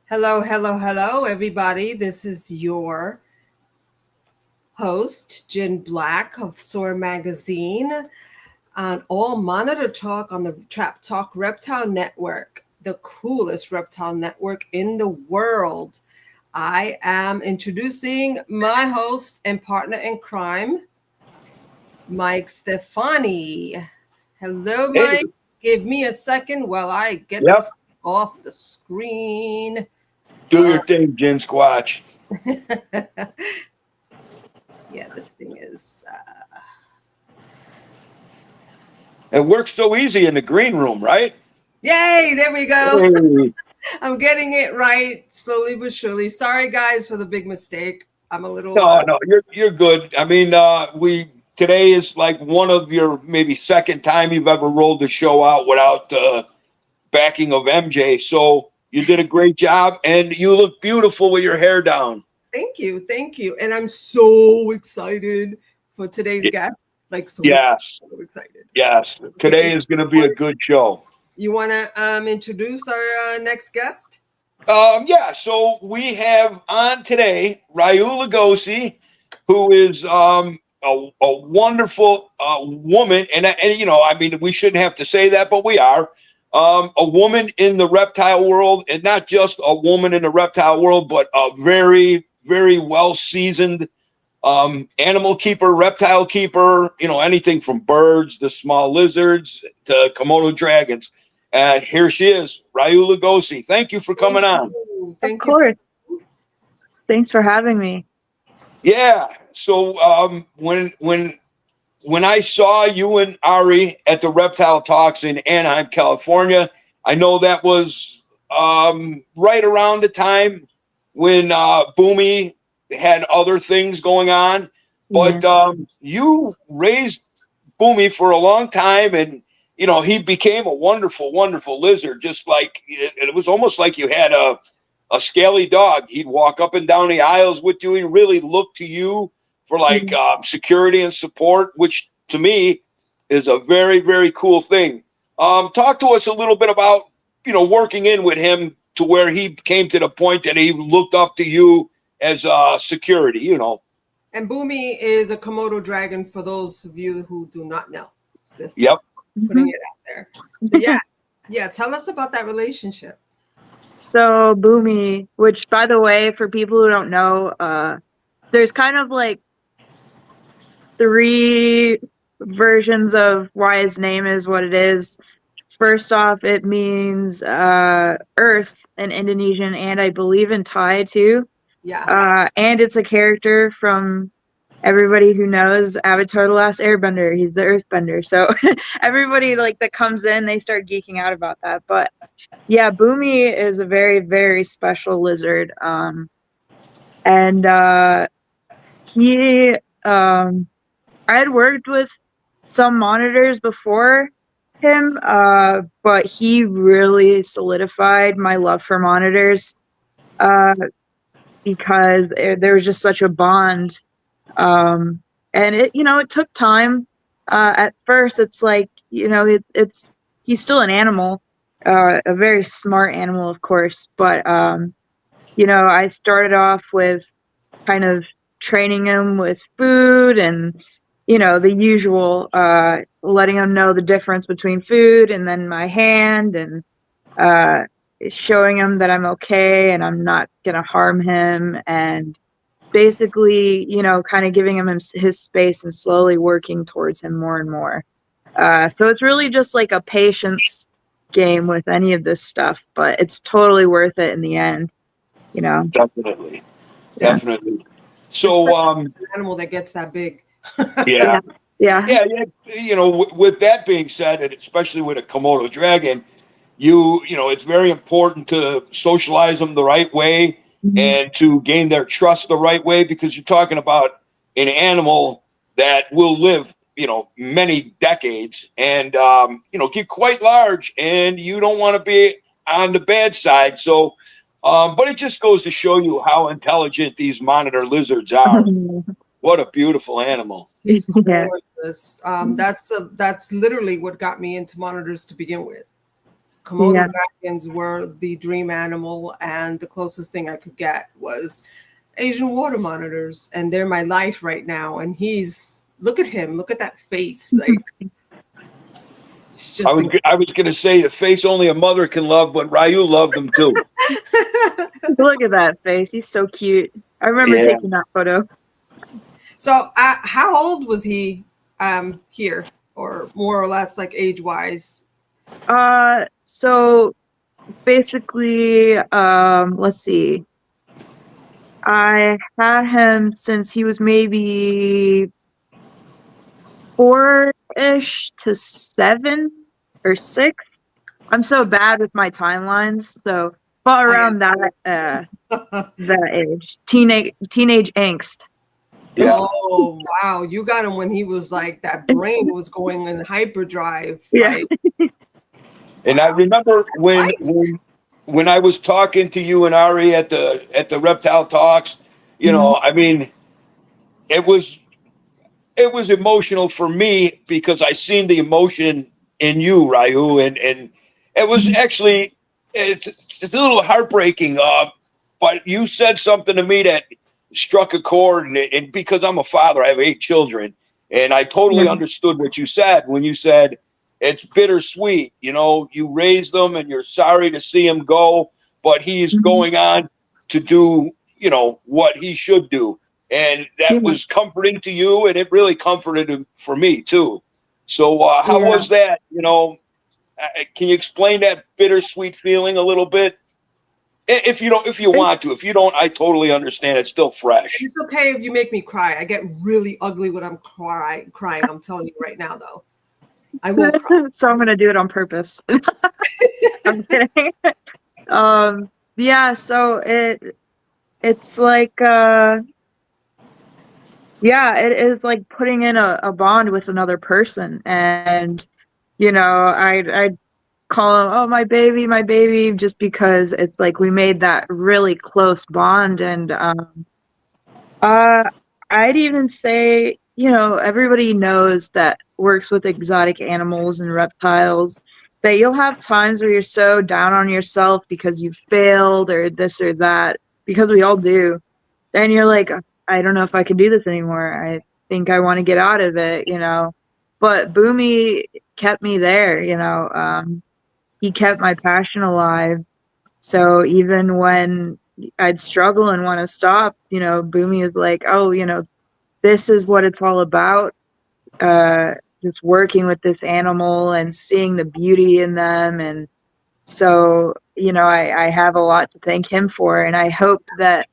Hello, hello, hello, everybody. This is your host, Jen Black of Soar Magazine, on All Monitor Talk on the Trap Talk Reptile Network, the coolest reptile network in the world. I am introducing my host and partner in crime, Mike Stefani. Hello, Hey, Mike. Give me a second while I get yep. this off the screen. Do your thing, Jen Squatch. Yeah, this thing is. It works so easy in the green room, right? Yay! There we go. Hey. I'm getting it right slowly but surely. Sorry, guys, for the big mistake. I'm a little. No, you're good. I mean, we today is like one of your maybe second time you've ever rolled the show out without backing of MJ. So you did a great job, and you look beautiful with your hair down. Thank you, and I'm so excited for today's Y- guest. Like so excited, Yes, so excited. yes. Today is going to be a good show. You want to introduce our next guest? Yeah, so we have on today Rayu Lugosi, who is a wonderful woman, and you know, I mean, we shouldn't have to say that, but we are a woman in the reptile world, and not just a woman in the reptile world, but a very, very well seasoned animal keeper, reptile keeper. You know, anything from birds to small lizards to Komodo dragons. And here she is, Rayu Lugosi. Thank you for coming on. Thank Of you. course. Thanks for having me. Yeah. So when I saw you and Ari at the Reptile Talks in Anaheim, California, I know that was right around the time when Boomy had other things going on. But you raised Boomy for a long time, and you know he became a wonderful, wonderful lizard. Just like it was almost like you had a scaly dog. He'd walk up and down the aisles with you. He really looked to you for like security and support, which to me is a very, very cool thing. Talk to us a little bit about working in with him to where he came to the point that he looked up to you as security. And Boomy is a Komodo dragon for those of you who do not know. Just Yep. putting it out there. So yeah. Tell us about that relationship. So Boomy, which by the way, for people who don't know, there's kind of like 3 versions of why his name is what it is. First off, it means earth in Indonesian, and I believe in Thai too. Yeah. And it's a character from everybody who knows Avatar: The Last Airbender. He's the Earthbender. So everybody like that comes in, they start geeking out about that. But yeah, Boomy is a very, very special lizard. And he, I had worked with some monitors before him, but he really solidified my love for monitors because there was just such a bond. And it took time. At first, it's like, he's still an animal, a very smart animal, of course. But, I started off with kind of training him with food and, the usual, letting him know the difference between food and then my hand, and showing him that I'm okay and I'm not going to harm him. And basically, kind of giving him his space and slowly working towards him more and more. So it's really just like a patience game with any of this stuff, but it's totally worth it in the end, Definitely. Yeah. Definitely. So, An animal that gets that big. yeah. Yeah. Yeah. With that being said, and especially with a Komodo dragon, it's very important to socialize them the right way and to gain their trust the right way, because you're talking about an animal that will live, many decades and, get quite large, and you don't want to be on the bad side. So, but it just goes to show you how intelligent these monitor lizards are. What a beautiful animal. He's Yeah. gorgeous. That's literally what got me into monitors to begin with. Komodo Yeah. dragons were the dream animal, and the closest thing I could get was Asian water monitors, and they're my life right now. And look at him, look at that face, like it's just I was going to say the face only a mother can love, but Rayu loved them too. Look at that face. He's so cute. I remember Yeah. taking that photo. So, how old was he here, or more or less, like age wise? So basically, let's see. I had him since he was maybe 4-ish to 7 or 6. I'm so bad with my timelines, so but around that age, teenage angst. Yeah. Oh wow, you got him when he was like that brain was going in hyperdrive. Yeah. Like, And I remember when I was talking to you and Ari at the Reptile Talks, you know, I mean, it was emotional for me because I seen the emotion in you, Rayu, and it was actually it's a little heartbreaking. But you said something to me that struck a chord, and because I'm a father, I have 8 children, and I totally understood what you said when you said it's bittersweet. You know, you raised them, and you're sorry to see him go, but he's going on to do, you know, what he should do. And that was comforting to you, and it really comforted him for me too. So how was that? You know, can you explain that bittersweet feeling a little bit? If you don't, if you want to, if you don't, I totally understand. It's still fresh. it's okay if you make me cry. I get really ugly when I'm crying. I'm telling you right now, though, I will cry. So I'm gonna do it on purpose. I'm kidding. Yeah, so it's like yeah, it is like putting in a bond with another person, and you know, I call him, oh, my baby, just because it's like we made that really close bond. And I'd even say, you know, everybody knows that works with exotic animals and reptiles that you'll have times where you're so down on yourself because you failed or this or that, because we all do. Then you're like, I don't know if I can do this anymore. I think I want to get out of it, you know. But Boomy kept me there, you know. He kept my passion alive. So even when I'd struggle and want to stop, you know, Boomy is like, oh, you know, this is what it's all about. Just working with this animal and seeing the beauty in them. And so, you know, I have a lot to thank him for. And I hope that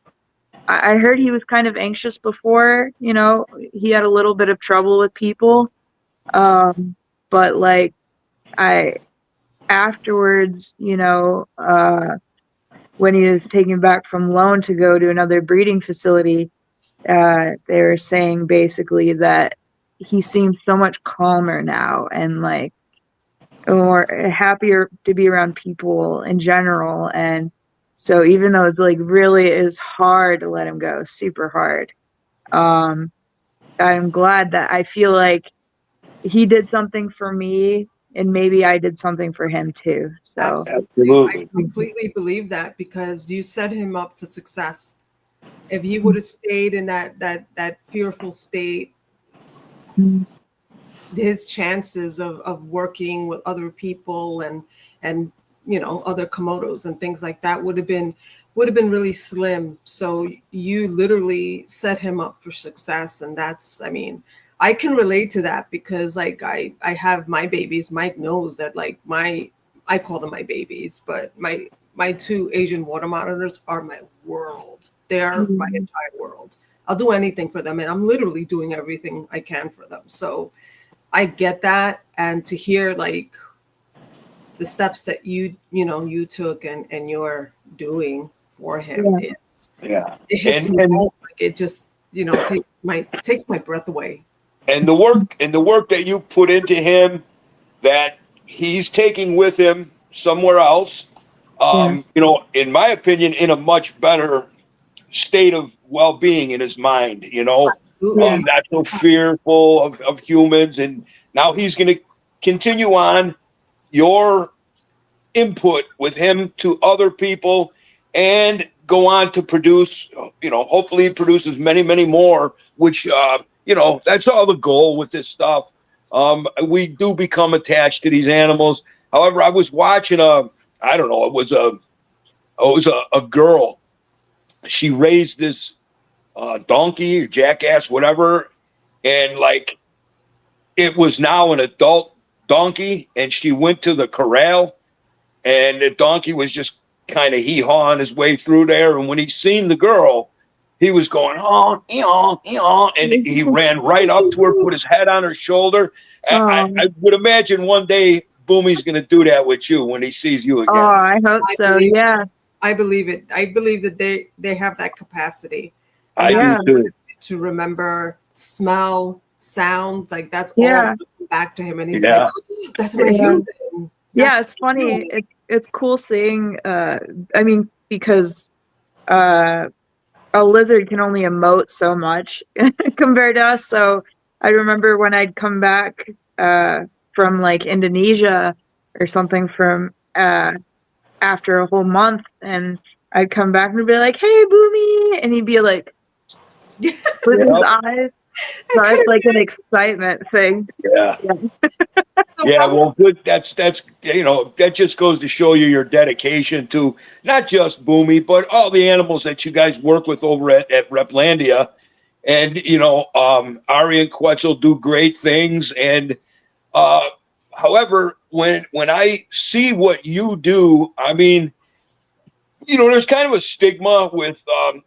I heard he was kind of anxious before, you know, he had a little bit of trouble with people. But like, I, afterwards, you know, when he was taken back from loan to go to another breeding facility, they were saying basically that he seems so much calmer now and like more happier to be around people in general. And so even though it's like really is hard to let him go, super hard, I'm glad that I feel like he did something for me and maybe I did something for him too. So Absolutely. I completely believe that, because you set him up for success. If he would have stayed in that fearful state, his chances of working with other people and you know, other Komodos and things like that would have been really slim. So you literally set him up for success, and that's, I mean, I can relate to that because like I have my babies. Mike knows that, like, I call them my babies, but my 2 Asian water monitors are my world. They are my entire world. I'll do anything for them, and I'm literally doing everything I can for them. So I get that, and to hear like the steps that you took and you're doing for him, it hits me home. Like, it just, you know, takes my breath away. And the work that you put into him, that he's taking with him somewhere else, you know, in my opinion, in a much better state of well-being in his mind, you know, not so fearful of humans. And now he's going to continue on your input with him to other people and go on to produce, hopefully he produces many, many more, which, that's all the goal with this stuff. We do become attached to these animals. However, I was watching it was a girl. She raised this donkey or jackass, whatever. And like, it was now an adult donkey, and she went to the corral, and the donkey was just kind of hee-hawing his way through there. And when he seen the girl, he was going, and he ran right up to her, put his head on her shoulder. I would imagine one day Boomy's going to do that with you when he sees you again. Oh, I hope so. Yeah. I believe it. I believe that they have that capacity. I do too. To remember, smell, sound, like that's all back to him. And he's like, oh, that's my human. It's funny. It's cool seeing, because a lizard can only emote so much compared to us. So I remember when I'd come back from like Indonesia or something from after a whole month, and I'd come back and be like, "Hey, Boomy," and he'd be like, with his eyes. So it's like an excitement thing. Yeah. Well, good. That's that just goes to show you your dedication to not just Boomy, but all the animals that you guys work with over at Reptilandia. And Ari and Quetzal do great things. And however, when I see what you do, I mean, there's kind of a stigma with,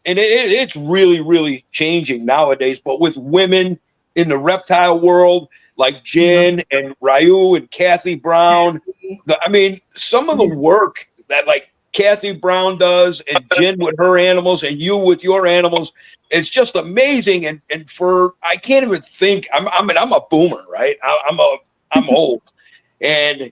and it's really, really changing nowadays, but with women in the reptile world, like Jen and Rayu and Kathy Brown. Some of the work that like Kathy Brown does and Jen with her animals and you with your animals, it's just amazing. And I can't even think, I'm a boomer, right? I'm old. And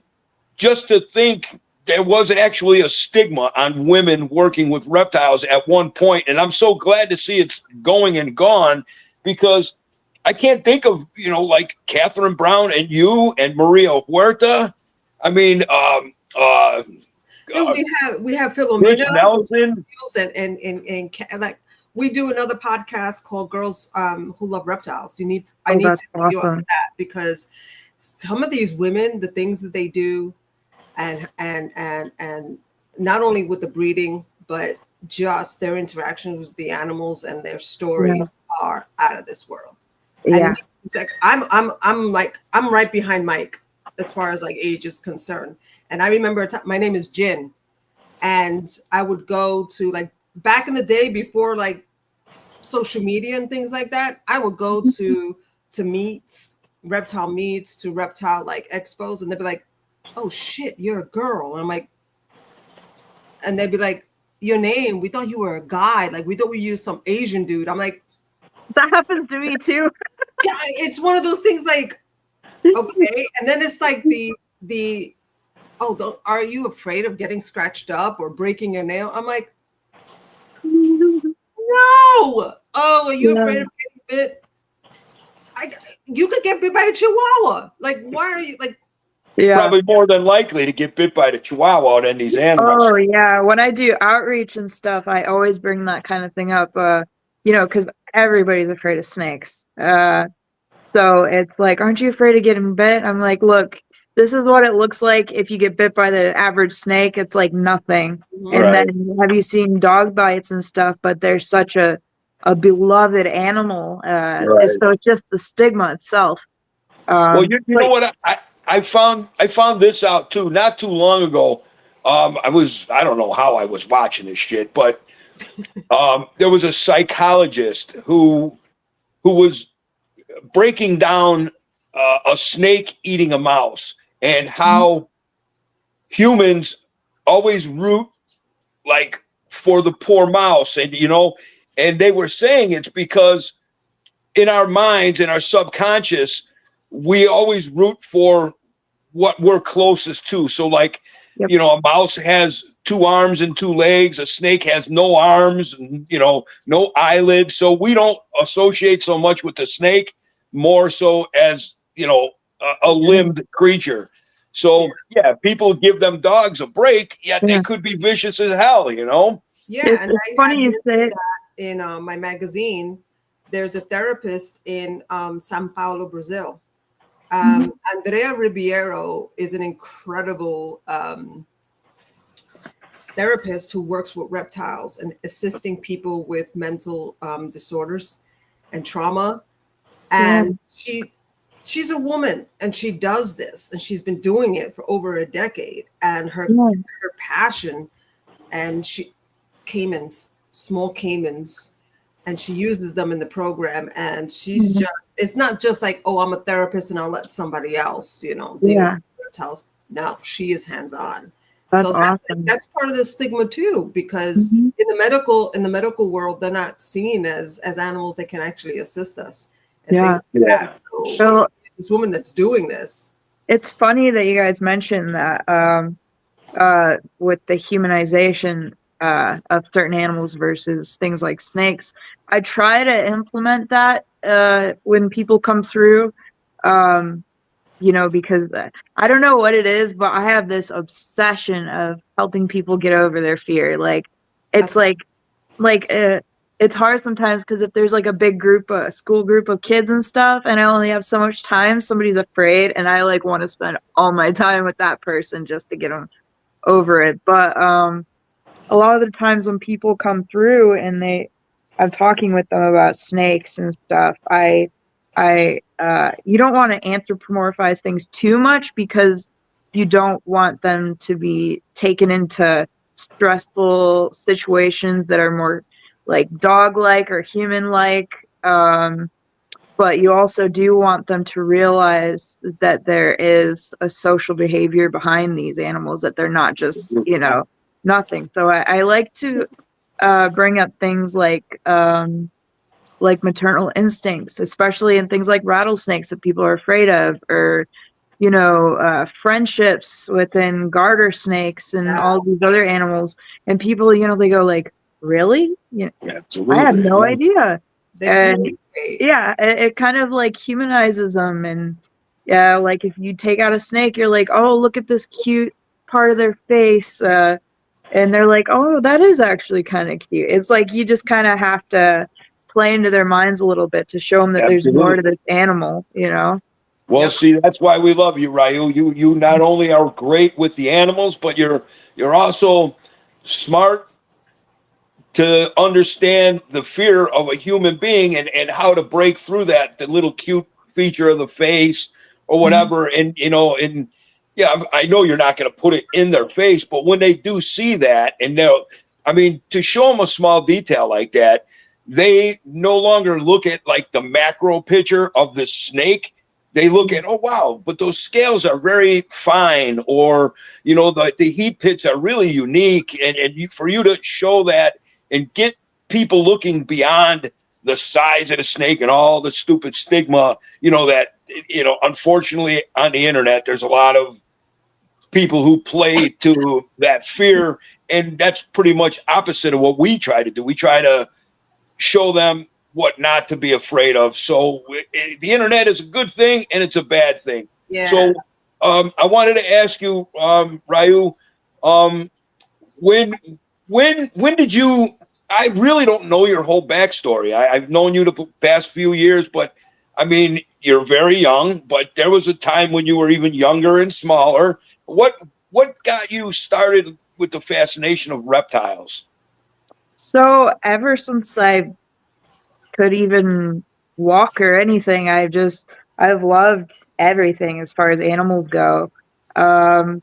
just to think, there was actually a stigma on women working with reptiles at one point, and I'm so glad to see it's going and gone, because I can't think of like Catherine Brown and you and Maria Huerta. I mean, we have Philomena Nelson and like we do another podcast called Girls Who Love Reptiles. I need to awesome. you on that, because some of these women, the things that they do. And not only with the breeding, but just their interactions with the animals and their stories are out of this world. Yeah, and it's like I'm right behind Mike as far as like age is concerned. And I remember my name is Jin, and I would go to, like, back in the day before like social media and things like that, I would go to meets, reptile meets, to reptile like expos, and they'd be like, "Oh shit, you're a girl." And I'm like, and they'd be like, "Your name, we thought you were a guy. Like, we thought we used some Asian dude." I'm like, that happens to me too. yeah, it's one of those things like, okay. And then it's like are you afraid of getting scratched up or breaking your nail? I'm like, no. Oh, are you afraid of getting bit? You could get bit by a chihuahua. Like, why are you like? Yeah. Probably more than likely to get bit by the chihuahua than these animals. Oh yeah, when I do outreach and stuff, I always bring that kind of thing up. Because everybody's afraid of snakes. So it's like, aren't you afraid of getting bit? I'm like, look, this is what it looks like if you get bit by the average snake. It's like nothing. Right. And then have you seen dog bites and stuff? But they're such a beloved animal. Right. So it's just the stigma itself. Well, you know what? I found this out too, not too long ago. I don't know how I was watching this shit, but there was a psychologist who was breaking down a snake eating a mouse, and how humans always root like for the poor mouse. And and they were saying it's because in our minds, in our subconscious, we always root for what we're closest to. So like, Yep. A mouse has 2 arms and 2 legs. A snake has no arms and, no eyelids. So we don't associate so much with the snake, more so as, a limbed creature. So yeah, people give them dogs a break, yet they Yeah. could be vicious as hell, you know? Yeah, and It's funny you say it. in my magazine. There's a therapist in Sao Paulo, Brazil. Andrea Ribeiro is an incredible therapist who works with reptiles and assisting people with mental disorders and trauma. And she's a woman, and she does this, and she's been doing it for over a decade. And her passion, and she caimans, small caimans, and she uses them in the program. And she's just, it's not just like, oh, I'm a therapist and I'll let somebody else, you know, deal with reptiles. No, she is hands-on. That's So awesome. that's part of the stigma too, because in the medical world, they're not seen as animals that can actually assist us. And things like that. So this woman that's doing this. It's funny that you guys mentioned that with the humanization of certain animals versus things like snakes. I try to implement that when people come through. You know, because I don't know what it is, but I have this obsession of helping people get over their fear. Like, it's it's hard sometimes because if there's like a big group, a school group of kids and stuff, and I only have so much time, somebody's afraid, and I like want to spend all my time with that person just to get them over it. But a lot of the times when people come through and I'm talking with them about snakes and stuff, you don't want to anthropomorphize things too much because you don't want them to be taken into stressful situations that are more like dog-like or human-like. But you also do want them to realize that there is a social behavior behind these animals, that they're not just, you know, nothing. So I like to bring up things like maternal instincts, especially in things like rattlesnakes that people are afraid of, or you know, friendships within garter snakes and all these other animals. And people, you know, they go like, "Really? You know, I had no idea." And it kind of like humanizes them. And yeah, like if you take out a snake, you're like, "Oh, look at this cute part of their face." And they're like, "Oh, that is actually kind of cute." It's like you just kind of have to play into their minds a little bit to show them that there's more to this animal, you know? Well, see, that's why we love you, Rayu. You not only are great with the animals, but you're also smart to understand the fear of a human being and how to break through that, the little cute feature of the face or whatever. And you know, and yeah, I know you're not going to put it in their face, but when they do see that, and I mean, to show them a small detail like that, they no longer look at like the macro picture of the snake. They look at, oh wow, but those scales are very fine, or you know, the heat pits are really unique, and for you to show that and get people looking beyond the size of the snake and all the stupid stigma, you know, that, you know, unfortunately on the internet, there's a lot of people who play to that fear. And that's pretty much opposite of what we try to do. We try to show them what not to be afraid of. So the internet is a good thing and it's a bad thing. Yeah. So I wanted to ask you, Rayu, when did you, I really don't know your whole backstory. I've known you the past few years, but I mean, you're very young, but there was a time when you were even younger and smaller. What got you started with the fascination of reptiles? So ever since I could even walk or anything, I've loved everything as far as animals go. From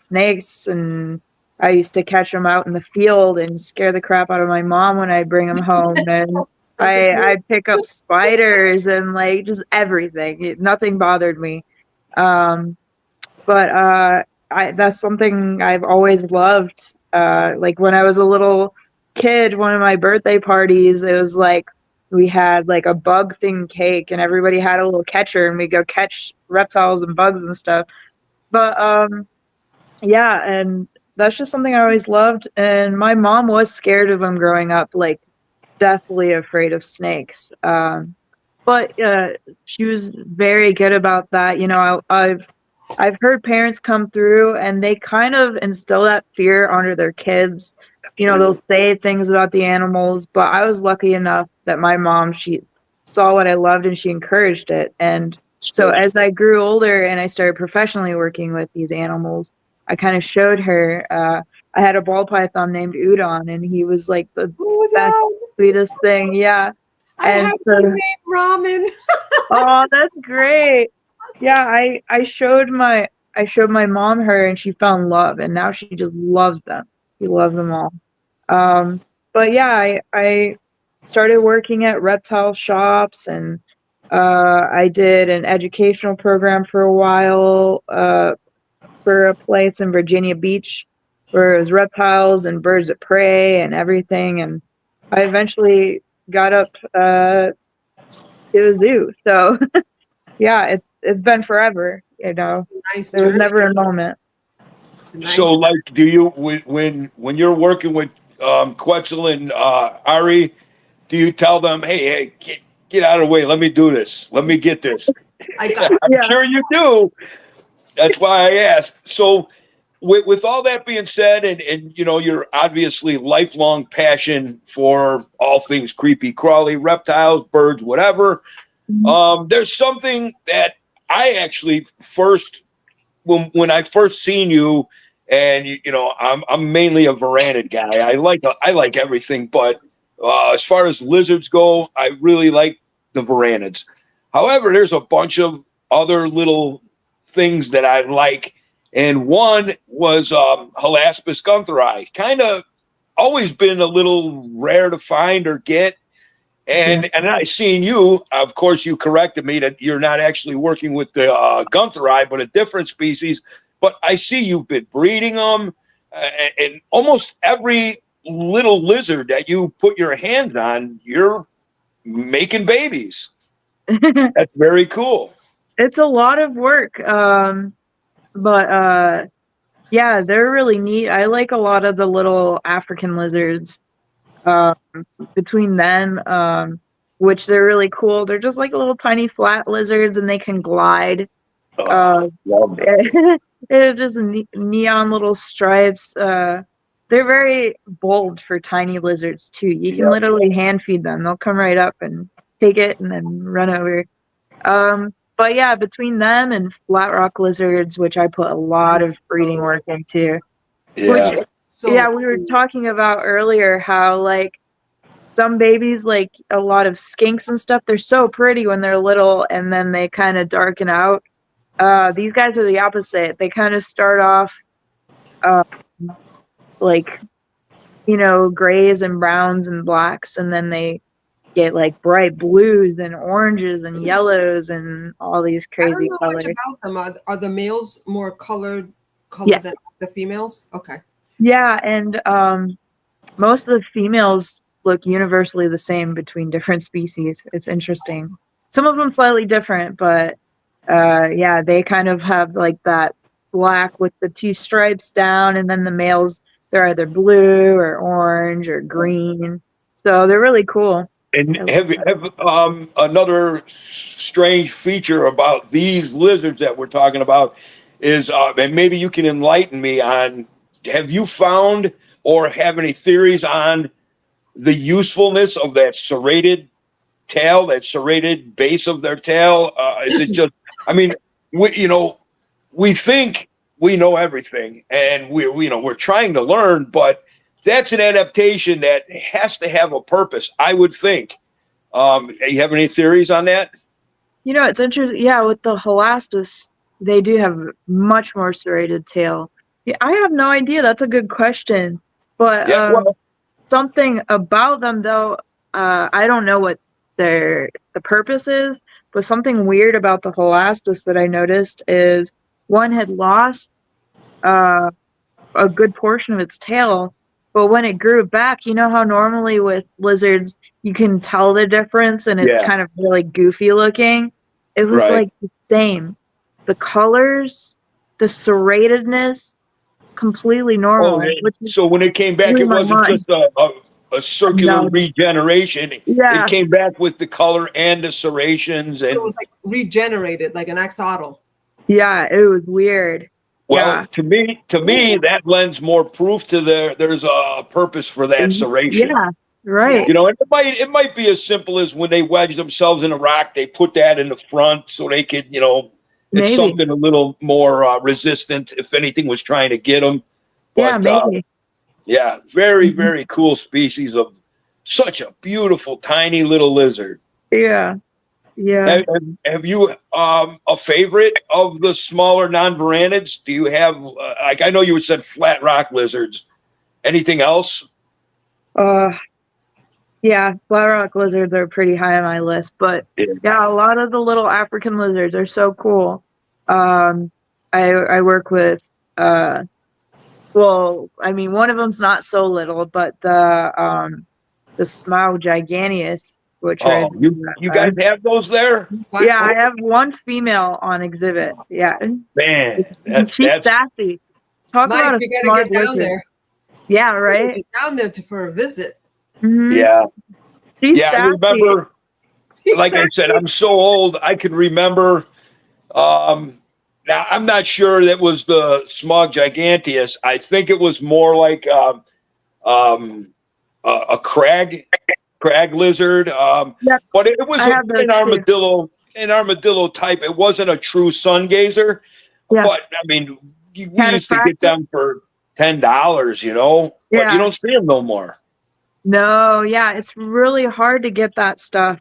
snakes, and I used to catch them out in the field and scare the crap out of my mom when I bring them home. And I'd pick up spiders and like just everything. Nothing bothered me. But that's something I've always loved. Like when I was a little kid, one of my birthday parties, it was like we had like a bug thing cake, and everybody had a little catcher, and we go catch reptiles and bugs and stuff. But yeah, and that's just something I always loved. And my mom was scared of them growing up, like deathly afraid of snakes. But she was very good about that. You know, I've I've heard parents come through and they kind of instill that fear onto their kids. You know, they'll say things about the animals, but I was lucky enough that my mom, she saw what I loved and she encouraged it. And so as I grew older and I started professionally working with these animals, I kind of showed her. I had a ball python named Udon, and he was like the best, Udon. sweetest thing. Yeah. I And have so, to make ramen. oh, that's great. Yeah, I showed my mom her and she fell in love and now she just loves them. She loves them all. Um, but yeah, I started working at reptile shops and I did an educational program for a while for a place in Virginia Beach where it was reptiles and birds of prey and everything. And I eventually got up to the zoo. So yeah, it's been forever, you know. Nice There was journey. never a moment. It's a nice. So, like, do you when you're working with Quetzal and Ari, do you tell them, "Hey, get out of the way. Let me do this. Let me get this." I got I'm Yeah. sure you do. That's why I asked. So, with all that being said, and you know, your obviously lifelong passion for all things creepy, crawly, reptiles, birds, whatever. There's something that I actually first when I first seen you, and you know, I'm mainly a varanid guy. I like everything, but as far as lizards go, I really like the varanids. However, there's a bunch of other little things that I like, and one was Helaspus gunthery. Kind of always been a little rare to find or get. And I seen you, of course, you corrected me that you're not actually working with the gunthery, but a different species. But I see you've been breeding them, and almost every little lizard that you put your hands on, you're making babies. That's very cool. It's a lot of work. But yeah, they're really neat. I like a lot of the little African lizards. Um, between them, which they're really cool. They're just like little tiny flat lizards, and they can glide. Love that. It's just neon little stripes. They're very bold for tiny lizards too. You can Yep. literally hand feed them. They'll come right up and take it and then run over. But yeah, between them and flat rock lizards, which I put a lot of breeding work into, which Yeah. so yeah, we were talking about earlier how like some babies, like a lot of skinks and stuff, they're so pretty when they're little and then they kind of darken out. These guys are the opposite. They kind of start off like, you know, grays and browns and blacks, and then they get like bright blues and oranges and yellows and all these I don't crazy know colors. much about them. Are the males more colored Yeah. than the females? Okay. Yeah, and most of the females look universally the same between different species. It's interesting. Some of them slightly different, but yeah, they kind of have like that black with the two stripes down, and then the males, they're either blue or orange or green. So they're really cool. And have another strange feature about these lizards that we're talking about is, and maybe you can enlighten me on, have you found or have any theories on the usefulness of that serrated tail, that serrated base of their tail? Is it just, I mean, you know, we think we know everything and we're trying to learn, but that's an adaptation that has to have a purpose, I would think. You have any theories on that? You know, it's interesting. Yeah, with the Helaspus, they do have much more serrated tail. Yeah, I have no idea. That's a good question. But Yeah, well, something about them, though, I don't know what the purpose is. But something weird about the Helaspus that I noticed is one had lost uh, a good portion of its tail, but when it grew back, you know how normally with lizards you can tell the difference and it's yeah, kind of really goofy looking? It was right. like the same. The colors, the serratedness, completely Oh, normal, which so when it came back, blew it my wasn't mind. just a circular No, regeneration. It yeah, came back with the color and the serrations, So it and was like regenerated, like an axolotl. Yeah, it was weird. Well, Yeah. to me, that lends more proof to there's a purpose for that serration. Yeah, right. You know, it might be as simple as when they wedge themselves in a rock, they put that in the front so they could, you know, it's Maybe. something a little more resistant if anything was trying to get them. But, Yeah, maybe. Yeah, very, very cool species of such a beautiful, tiny little lizard. Yeah. Yeah. Have you a favorite of the smaller non-varanids? Do you have like I know you said flat rock lizards? Anything else? Yeah, flat rock lizards are pretty high on my list, but yeah, a lot of the little African lizards are so cool. I work with well, I mean, one of them's not so little, but the Smau giganteus, which are you guys have those there? yeah, I have one female on exhibit. Yeah, Man, she's sassy. Talk Mike, about a you gotta smart get down lizard. there. Yeah, right. Get down there for a visit. Mm-hmm. Yeah, she's yeah. sassy. I remember, like I said, I'm so old. I can remember. Now I'm not sure that was the Smog giganteus. I think it was more like a crag lizard. Yep. But it was an armadillo type. It wasn't a true sun gazer. Yeah. But I mean, we used to get them for $10, you know. But Yeah. you don't see them no more. No, yeah, it's really hard to get that stuff.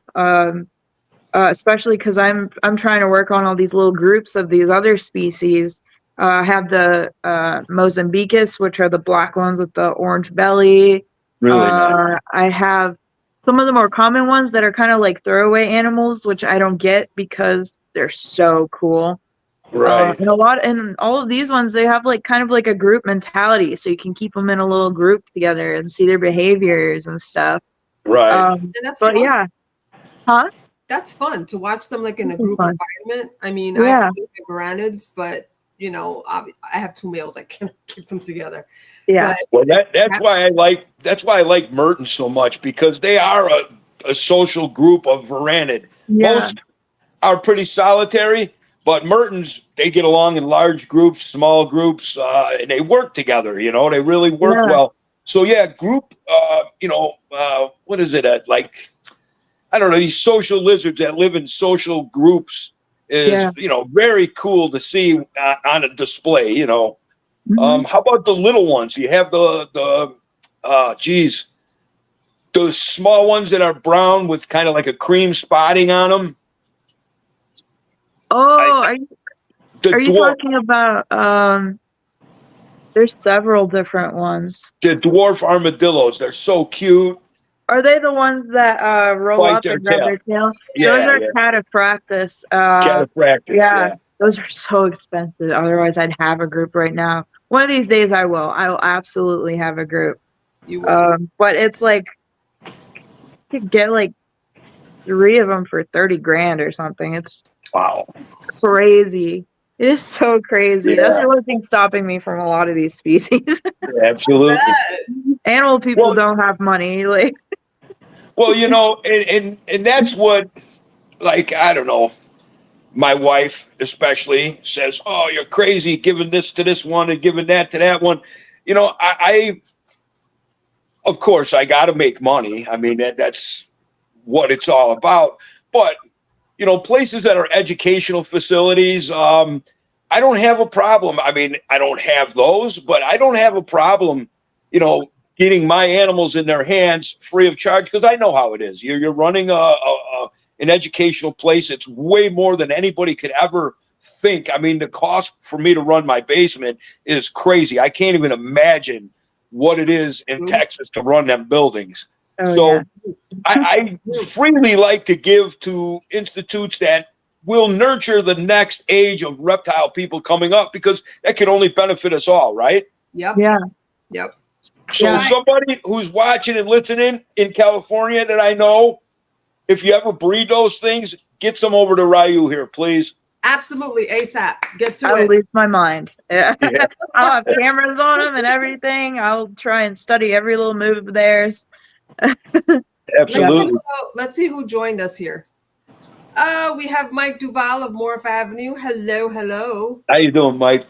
Especially because I'm trying to work on all these little groups of these other species. I have the Mozambicus, which are the black ones with the orange belly. Really nice. I have some of the more common ones that are kind of like throwaway animals, which I don't get because they're so cool. Right. And all of these ones, they have like kind of like a group mentality, so you can keep them in a little group together and see their behaviors and stuff. Right. And that's but fun. yeah, huh? That's fun to watch them like in a group environment. I mean, Yeah. I have varanids, but you know, I have two males. I can't keep them together. Yeah. But well, that's why I like Mertens so much, because they are a social group of varanid. Yeah. Most are pretty solitary, but Mertens, they get along in large groups, small groups, and they work together. You know, they really work well. So yeah, group. What is it? Like, I don't know, these social lizards that live in social groups is, very cool to see on a display, you know. Mm-hmm. How about the little ones? You have the small ones that are brown with kind of like a cream spotting on them. Oh, are you talking about, there's several different ones. The dwarf armadillos, they're so cute. Are they the ones that roll up and grab their tail? Yeah, those are cataphractus. Cataphractus, yeah. Those are so expensive. Otherwise, I'd have a group right now. One of these days, I will. I will absolutely have a group. You will. But it's like you could get like 3 of them for $30,000 or something. It's crazy. It is so crazy. Yeah. That's the only thing stopping me from a lot of these species. Absolutely. Animal people don't have money. Like, well, you know, and that's what, like, I don't know, my wife especially says, "Oh, you're crazy giving this to this one and giving that to that one." You know, I of course I got to make money. I mean, that's what it's all about. But you know, places that are educational facilities, I don't have a problem. I mean, I don't have those, but I don't have a problem, you know, getting my animals in their hands free of charge, because I know how it is. You're running an educational place. It's way more than anybody could ever think. I mean, the cost for me to run my basement is crazy. I can't even imagine what it is in Texas to run them buildings. I freely like to give to institutes that will nurture the next age of reptile people coming up, because that can only benefit us all, right? Yep. Yeah. Yep. So somebody who's watching and listening in California that I know, if you ever breed those things, get some over to Rayu here, please. Absolutely, ASAP. Get to I'll it. lose my mind. Yeah. I'll have cameras on them and everything. I'll try and study every little move of theirs. Absolutely. Let's see who joined us here. We have Mike Duval of Morph Avenue. Hello, hello. How you doing, Mike?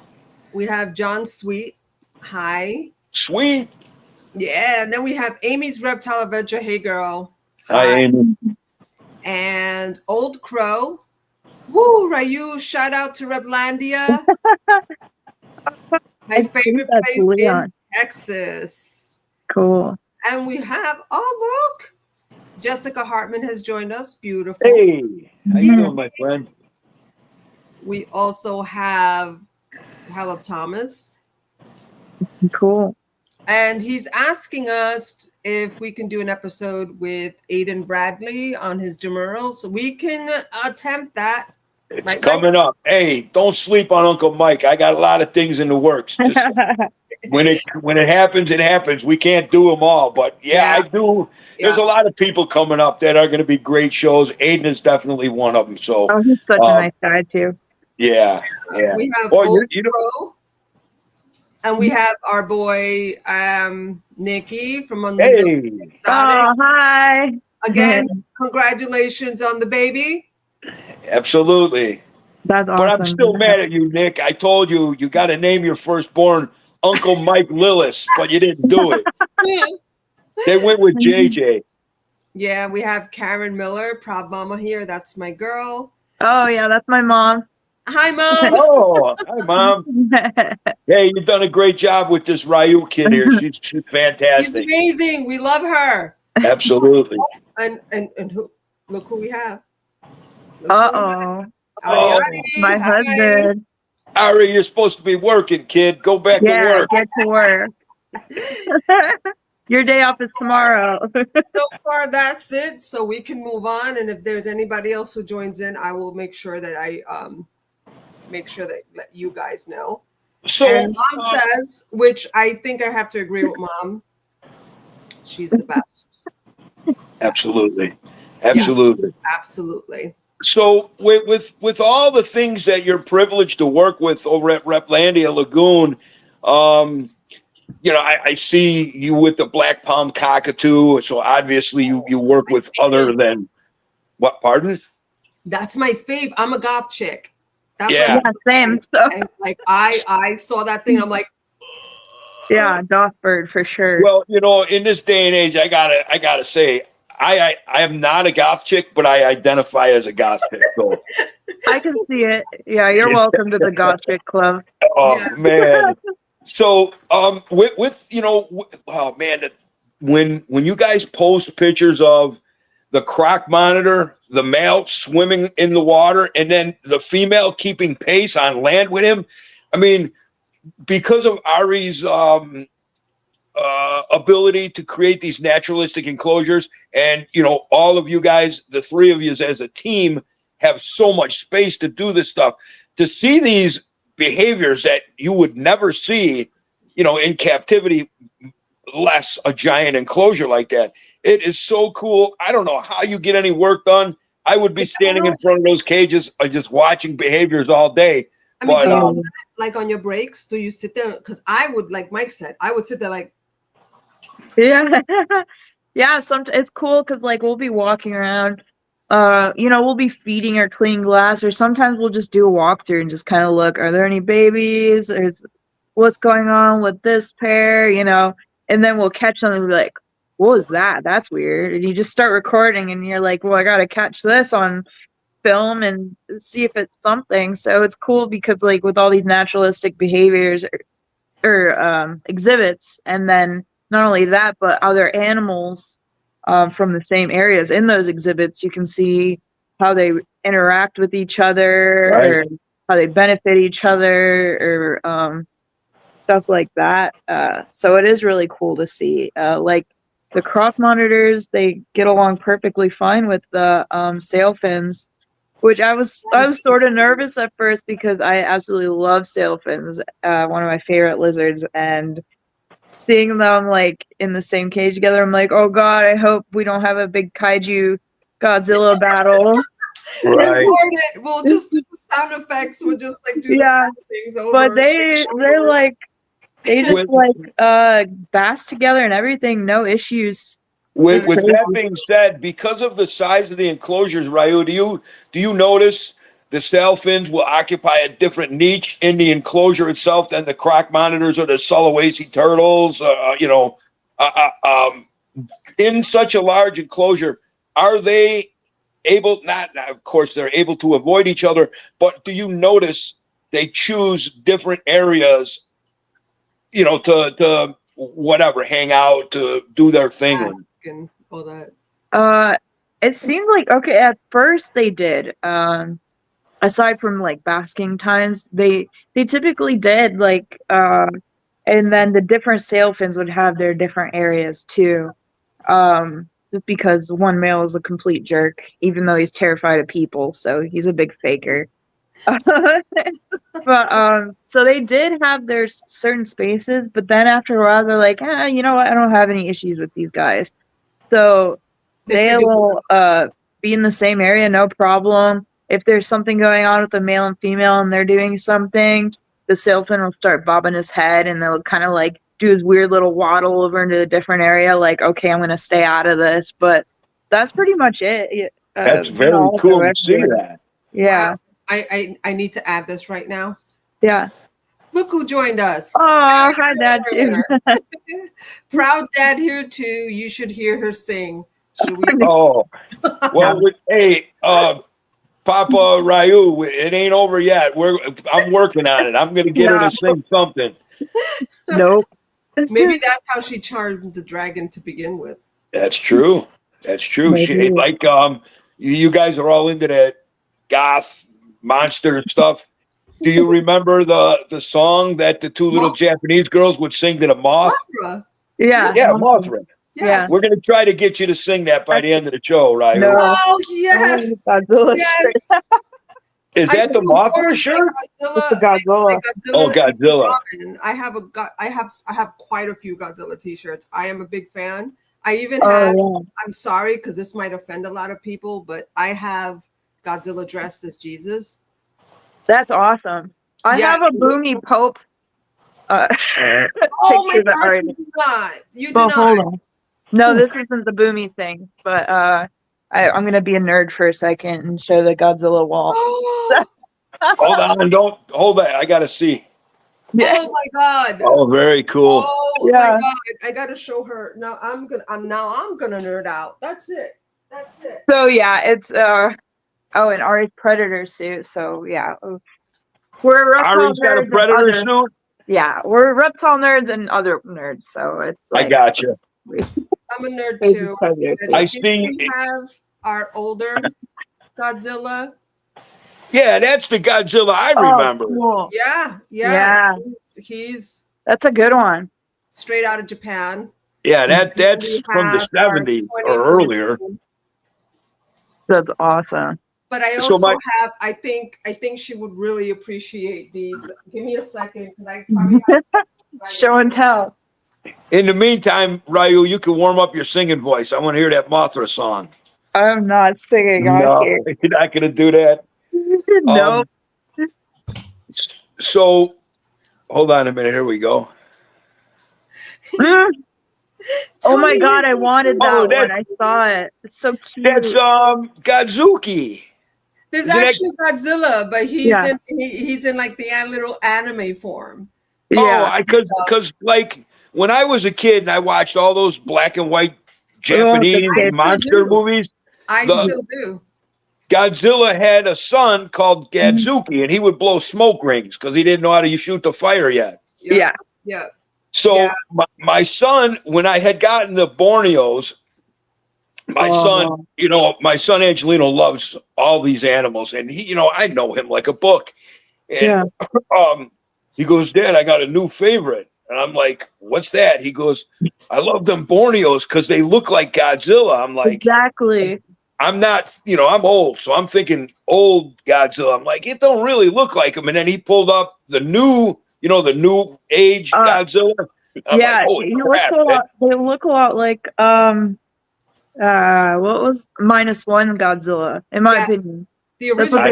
We have John Sweet. Hi. Sweet. Yeah, and then we have Amy's Reptile Adventure. Hey, girl. Hi, Amy. And Old Crow. Woo, Rayu. Shout out to Reptilandia. My favorite That's place Leon. in Texas. Cool. And we have, oh, look. Jessica Hartman has joined us. Beautiful. Hey, how you doing, my friend? We also have Halep Thomas. Cool. And he's asking us if we can do an episode with Aiden Bradley on his demurals. So we can attempt that. It's Right, coming up. Hey, don't sleep on Uncle Mike. I got a lot of things in the works. Just when it happens, it happens. We can't do them all, but yeah. I do. There's a lot of people coming up that are going to be great shows. Aiden is definitely one of them. So, he's such a nice guy too. Yeah. We have Well, Crow, and we have our boy Nikki from Hey. Oh, hi. Again, congratulations on the baby. Absolutely. That's awesome. But I'm still mad at you, Nick. I told you got to name your firstborn Uncle Mike Lillis, but you didn't do it. They went with JJ. Yeah, we have Karen Miller, proud mama here. That's my girl. Oh, yeah, that's my mom. Hi, Mom. Oh, hi, Mom. Hey, you've done a great job with this Rayu kid here. She's fantastic. She's amazing. We love her. Absolutely. And who, look who we have. Uh-oh. My husband. Ari, you're supposed to be working, kid. Go back to work. Get to work. Your day off is tomorrow. So far, that's it. So we can move on. And if there's anybody else who joins in, I will make sure that I let you guys know. So and Mom says, which I think I have to agree with Mom, she's the best. Absolutely. Absolutely. Yeah, absolutely. So with all the things that you're privileged to work with over at Reptilandia Lagoon, I see you with the black palm cockatoo. So obviously you work with other than what? Pardon? That's my fave. I'm a goth chick. That's same. Like I saw that thing. I'm like, yeah, goth bird for sure. Well, in this day and age, I gotta say, I am not a goth chick, but I identify as a goth chick. So I can see it. Yeah, you're welcome to the goth chick club. Oh man. So oh man, when you guys post pictures of the croc monitor, the male swimming in the water, and then the female keeping pace on land with him, I mean, because of Ari's ability to create these naturalistic enclosures, and all of you guys, the three of you as a team, have so much space to do this stuff. To see these behaviors that you would never see, in captivity, less a giant enclosure like that. It is so cool. I don't know how you get any work done. I would be standing in front of those cages just watching behaviors all day. I mean, like on your breaks, do you sit there? Because I would, like Mike said, I would sit there like. Yeah. Yeah, it's cool because we'll be walking around. We'll be feeding or cleaning glass, or sometimes we'll just do a walkthrough and just kind of look, are there any babies? Or what's going on with this pair? And then we'll catch them and be like, what was that? That's weird. And you just start recording and you're like, well, I got to catch this on film and see if it's something. So it's cool because with all these naturalistic behaviors or exhibits, and then not only that, but other animals from the same areas in those exhibits, you can see how they interact with each other, or how they benefit each other, or stuff like that. So it is really cool to see. The croc monitors, they get along perfectly fine with the sail fins, which I was sort of nervous at first because I absolutely love sail fins, one of my favorite lizards, and seeing them in the same cage together, I'm like, oh god, I hope we don't have a big kaiju Godzilla battle. Right. We'll just do the sound effects. We'll just do the sound things over. But they just bask together and everything, no issues. With, It's with crazy. that being said, because of the size of the enclosures, Rayu, do you notice the sailfins will occupy a different niche in the enclosure itself than the croc monitors or the Sulawesi turtles? In such a large enclosure, are they able? Not, of course, they're able to avoid each other, but do you notice they choose different areas? To whatever, hang out, to do their thing. And all that. It seemed like okay at first they did. Aside from like basking times, they typically did like and then the different sailfins would have their different areas too. Just because one male is a complete jerk, even though he's terrified of people, so he's a big faker. But so they did have their certain spaces, but then after a while they're like, you know what, I don't have any issues with these guys. So they will be in the same area, no problem. If there's something going on with the male and female and they're doing something, the sailfin will start bobbing his head and they'll kind of like do his weird little waddle over into a different area, like, okay, I'm gonna stay out of this. But that's pretty much it. That's very cool to see that. Yeah. Wow. I need to add this right now. Yeah. Look who joined us. Oh, hi, Dad, too. Proud dad here, too. You should hear her sing. Should we? Oh, well, hey, Papa Rayu, it ain't over yet. I'm working on it. I'm going to get her to sing something. Nope. Maybe that's how she charmed the dragon to begin with. That's true. That's true. Maybe. You guys are all into that goth monster stuff. Do you remember the song that the two little Japanese girls would sing to the moth? Mothra. Yeah. Yeah, Mothra. Yes. We're going to try to get you to sing that by the end of the show, Rayu. No. Oh, yes. Godzilla. Yes. Is that the Mothra shirt? It's the Godzilla. Oh, Godzilla. I have quite a few Godzilla t-shirts. I am a big fan. I even have, I'm sorry because this might offend a lot of people, but I have Godzilla dressed as Jesus. That's awesome. I have a Boomy Pope Oh my picture God, you do not. You do Well, not. hold on. No, this isn't the Boomy thing, but I'm going to be a nerd for a second and show the Godzilla wall. Hold on, don't hold that. I got to see. Oh my God. Oh, very cool. Oh my God. I got to show her. Now I'm gonna nerd out. That's it. So yeah, it's and Ari's Predator suit. So yeah, we're reptile Ari's got a nerds Predator suit. Yeah, we're reptile nerds and other nerds. So it's like, I got you. I'm a nerd too. I see. We have our older Godzilla. Yeah, that's the Godzilla I remember. Cool. Yeah. He's that's a good one. Straight out of Japan. Yeah, that's from the 70s or earlier. That's awesome. But I also have. I think she would really appreciate these. Give me a second, because I probably have show and tell. In the meantime, Rayu, you can warm up your singing voice. I want to hear that Mothra song. I'm not singing. No, you're not going to do that. No. So, hold on a minute. Here we go. Oh my God, I wanted that one. I saw it. It's so cute. That's Godzuki. There's actually Godzilla, but he's in like the little anime form. Yeah. Oh, because like when I was a kid and I watched all those black and white Japanese monster movies, I still do. Godzilla had a son called Godzuki, and he would blow smoke rings because he didn't know how to shoot the fire yet. Yeah. So my son, when I had gotten the Borneos, my son Angelino loves all these animals, and he, I know him like a book. And he goes, Dad, I got a new favorite. And I'm like, what's that? He goes, I love them Borneos because they look like Godzilla. I'm like, exactly. I'm not, I'm old, so I'm thinking old Godzilla. I'm like, it don't really look like him. And then he pulled up the new, the new age Godzilla. I'm like, holy crap. They look a lot like what was -1 Godzilla, in my opinion. The original. I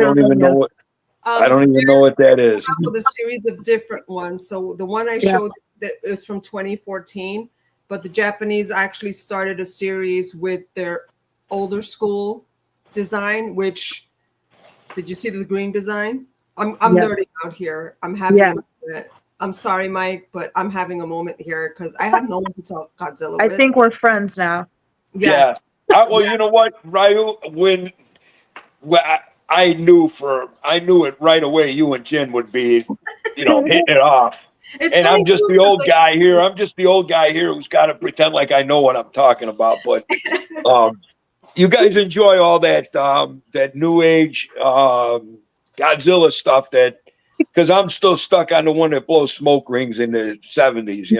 don't even know what that is. With a series of different ones. So the one I showed that is from 2014. but the Japanese actually started a series with their older school design. Which, did you see the green design? I'm Yeah. nerding out here. I'm having a moment. I'm sorry, Mike, but I'm having a moment here because I have no one to talk Godzilla I with. think we're friends now. Yes. Yeah. Well, you know what, Ryu, when I knew it right away. You and Jen would be, hitting it off. It's And funny I'm just too, the 'cause, old guy here. I'm just the old guy here who's got to pretend like I know what I'm talking about. But you guys enjoy all that that new age Godzilla stuff because I'm still stuck on the one that blows smoke rings in the 70s.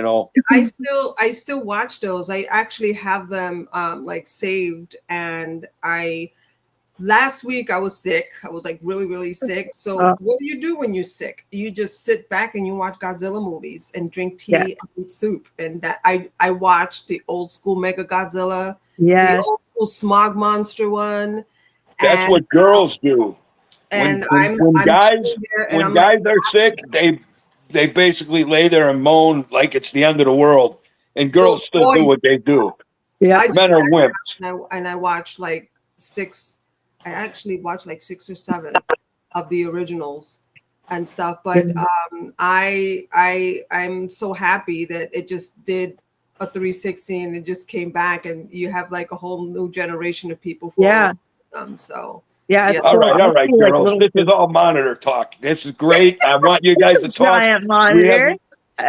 I still watch those. I actually have them like saved, and last week I was sick. I was like really, really sick. So what do you do when you're sick? You just sit back and you watch Godzilla movies and drink tea and eat soup. And that I watched the old school Mega Godzilla, the old school Smog Monster one. That's what girls do. And When guys are sick, they basically lay there and moan like it's the end of the world. And girls still do what they do. Yeah, Men are wimps. And I watched like I actually watched like 6 or 7 of the originals and stuff. But I'm so happy that it just did a 360 and it just came back, and you have like a whole new generation of people for them. So All right, girls. This is all monitor talk. This is great. I want you guys to talk. Giant monitor.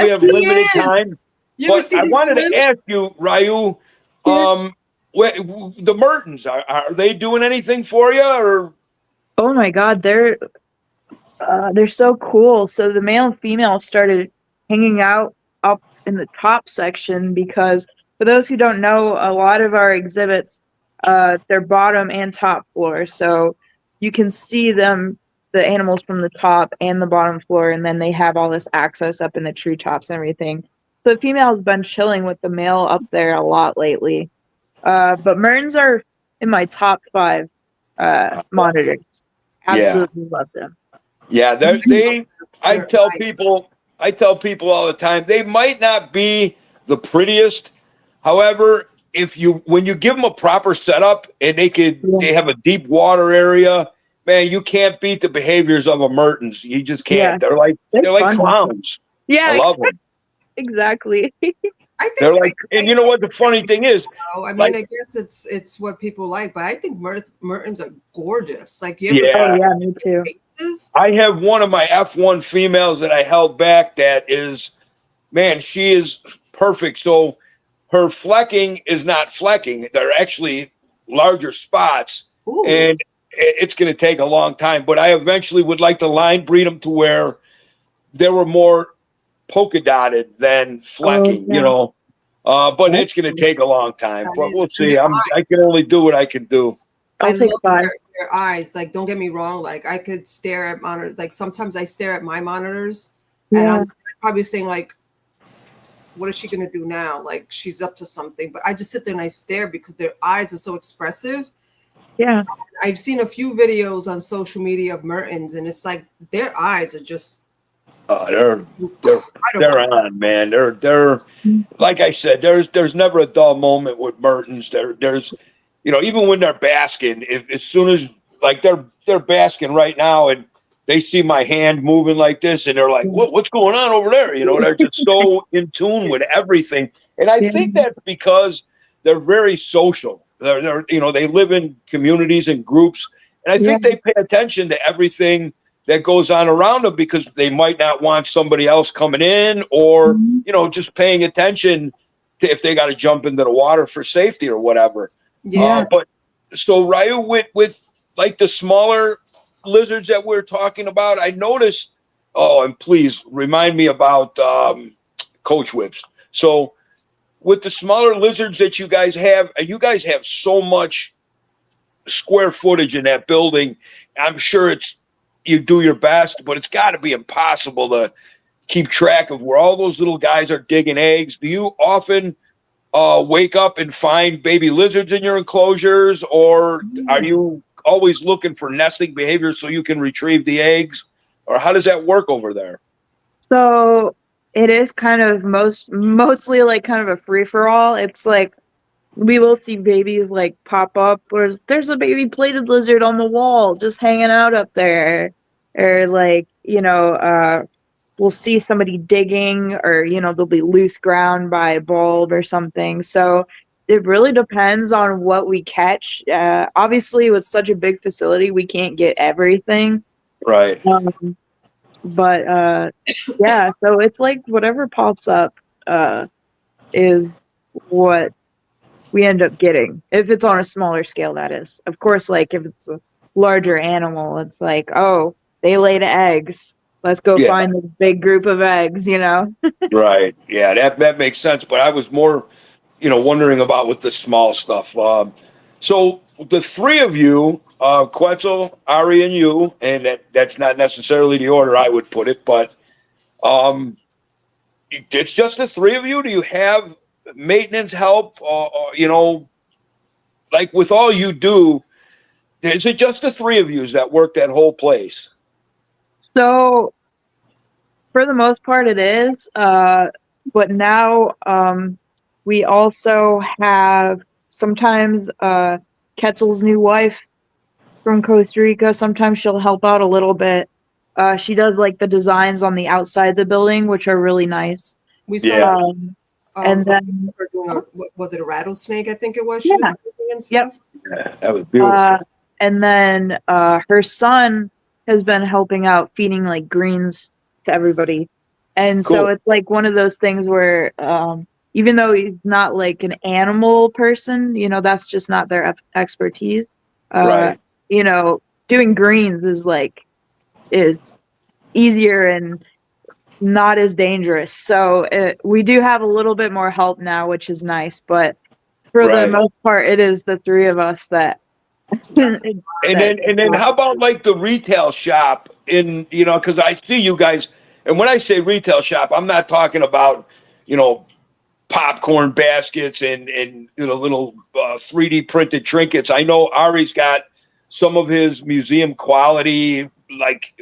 We have limited time. But I wanted to ask you, Ryu, the Mertens, are they doing anything for you? Or oh my God, they're so cool. So the male and female started hanging out up in the top section because, for those who don't know, a lot of our exhibits, they're bottom and top floor. So you can see the animals from the top and the bottom floor, and then they have all this access up in the treetops and everything. So the female has been chilling with the male up there a lot lately. But Mertens are in my top 5 monitors. Absolutely love them. Yeah, I tell people all the time, they might not be the prettiest. However, when you give them a proper setup and they have a deep water area, man, you can't beat the behaviors of a Mertens. You just can't. They're like clowns. Yeah, I love them. Exactly. I think they're like, and you know what the funny thing is? I mean, I guess it's what people like, but I think Mertens are gorgeous. Like, you ever oh yeah, me too. Faces? I have one of my F1 females that I held back. That is, man, she is perfect. So her flecking is not flecking; they're actually larger spots, and it's going to take a long time. But I eventually would like to line breed them to where they were more polka dotted than flecking, but it's going to take a long time. But we'll see. I can only do what I can do. I'll take 5. Their eyes. Like, don't get me wrong. Like, I could stare at monitors. Like, sometimes I stare at my monitors, and I'm probably saying like, "What is she going to do now?" Like, she's up to something. But I just sit there and I stare because their eyes are so expressive. Yeah, I've seen a few videos on social media of Mertens, and it's like their eyes are just. They're on, man. They're like I said. There's never a dull moment with Mertens. There's even when they're basking, as soon as like they're basking right now, and they see my hand moving like this, and they're like, "What's going on over there?" They're just so in tune with everything, and I think that's because they're very social. They're they live in communities and groups, and I think they pay attention to everything that goes on around them because they might not want somebody else coming in or, just paying attention to if they got to jump into the water for safety or whatever. Yeah. But so Ryu, with like the smaller lizards that we're talking about, I noticed, and please remind me about coach whips. So with the smaller lizards that you guys have so much square footage in that building. I'm sure you do your best, but it's got to be impossible to keep track of where all those little guys are digging eggs. Do you often wake up and find baby lizards in your enclosures, or are you always looking for nesting behavior so you can retrieve the eggs, or how does that work over there? So it is kind of mostly like kind of a free for all. It's like we will see babies like pop up, or there's a baby plated lizard on the wall just hanging out up there, or like we'll see somebody digging, or there'll be loose ground by a bulb or something. So it really depends on what we catch. Obviously, with such a big facility, we can't get everything. Right. But yeah, so it's like whatever pops up is what we end up getting. If it's on a smaller scale, that is. Of course, like if it's a larger animal, it's like, oh, they laid eggs. Let's go find this big group of eggs, Right. Yeah, that makes sense. But I was more, wondering about with the small stuff. So the three of you, Quetzal, Ari, and you, and that's not necessarily the order I would put it, but it's just the three of you. Do you have maintenance help? Like with all you do, is it just the three of you that work that whole place? So for the most part, it is. But now we also have sometimes Quetzal's new wife from Costa Rica. Sometimes she'll help out a little bit. She does like the designs on the outside of the building, which are really nice. We saw and then was it a rattlesnake? I think it was. She was doing and stuff. Yeah, that was beautiful. And then her son has been helping out feeding like greens to everybody. And so it's like one of those things where even though he's not like an animal person, that's just not their expertise. Right. Doing greens is easier and not as dangerous. So we do have a little bit more help now, which is nice. But for the most part, it is the three of us that. And then how about like the retail shop because I see you guys, and when I say retail shop, I'm not talking about, popcorn baskets and little 3D printed trinkets. I know Ari's got some of his museum quality, like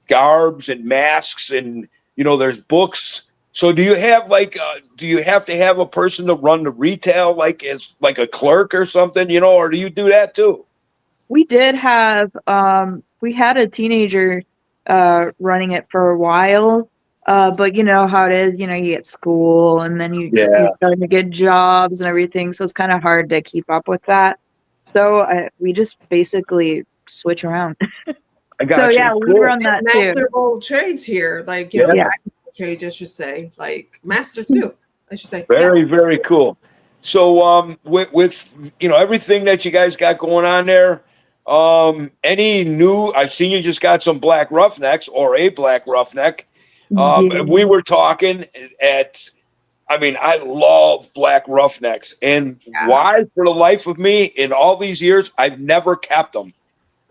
garbs and masks, and there's books. So do you have do you have to have a person to run the retail, like as like a clerk or something, or do you do that too? We did have we had a teenager running it for a while. But you know how it is, you get school and then you're starting to get jobs and everything. So it's kind of hard to keep up with that. So we just basically switch around. I got so yeah, we run that too. Master of all trades here, like trades, I should say, like master too, I should say. Very, very cool. So with everything that you guys got going on there, any new? I've seen you just got some black roughnecks or a black roughneck. We were talking I love black roughnecks, and why, for the life of me, in all these years, I've never kept them.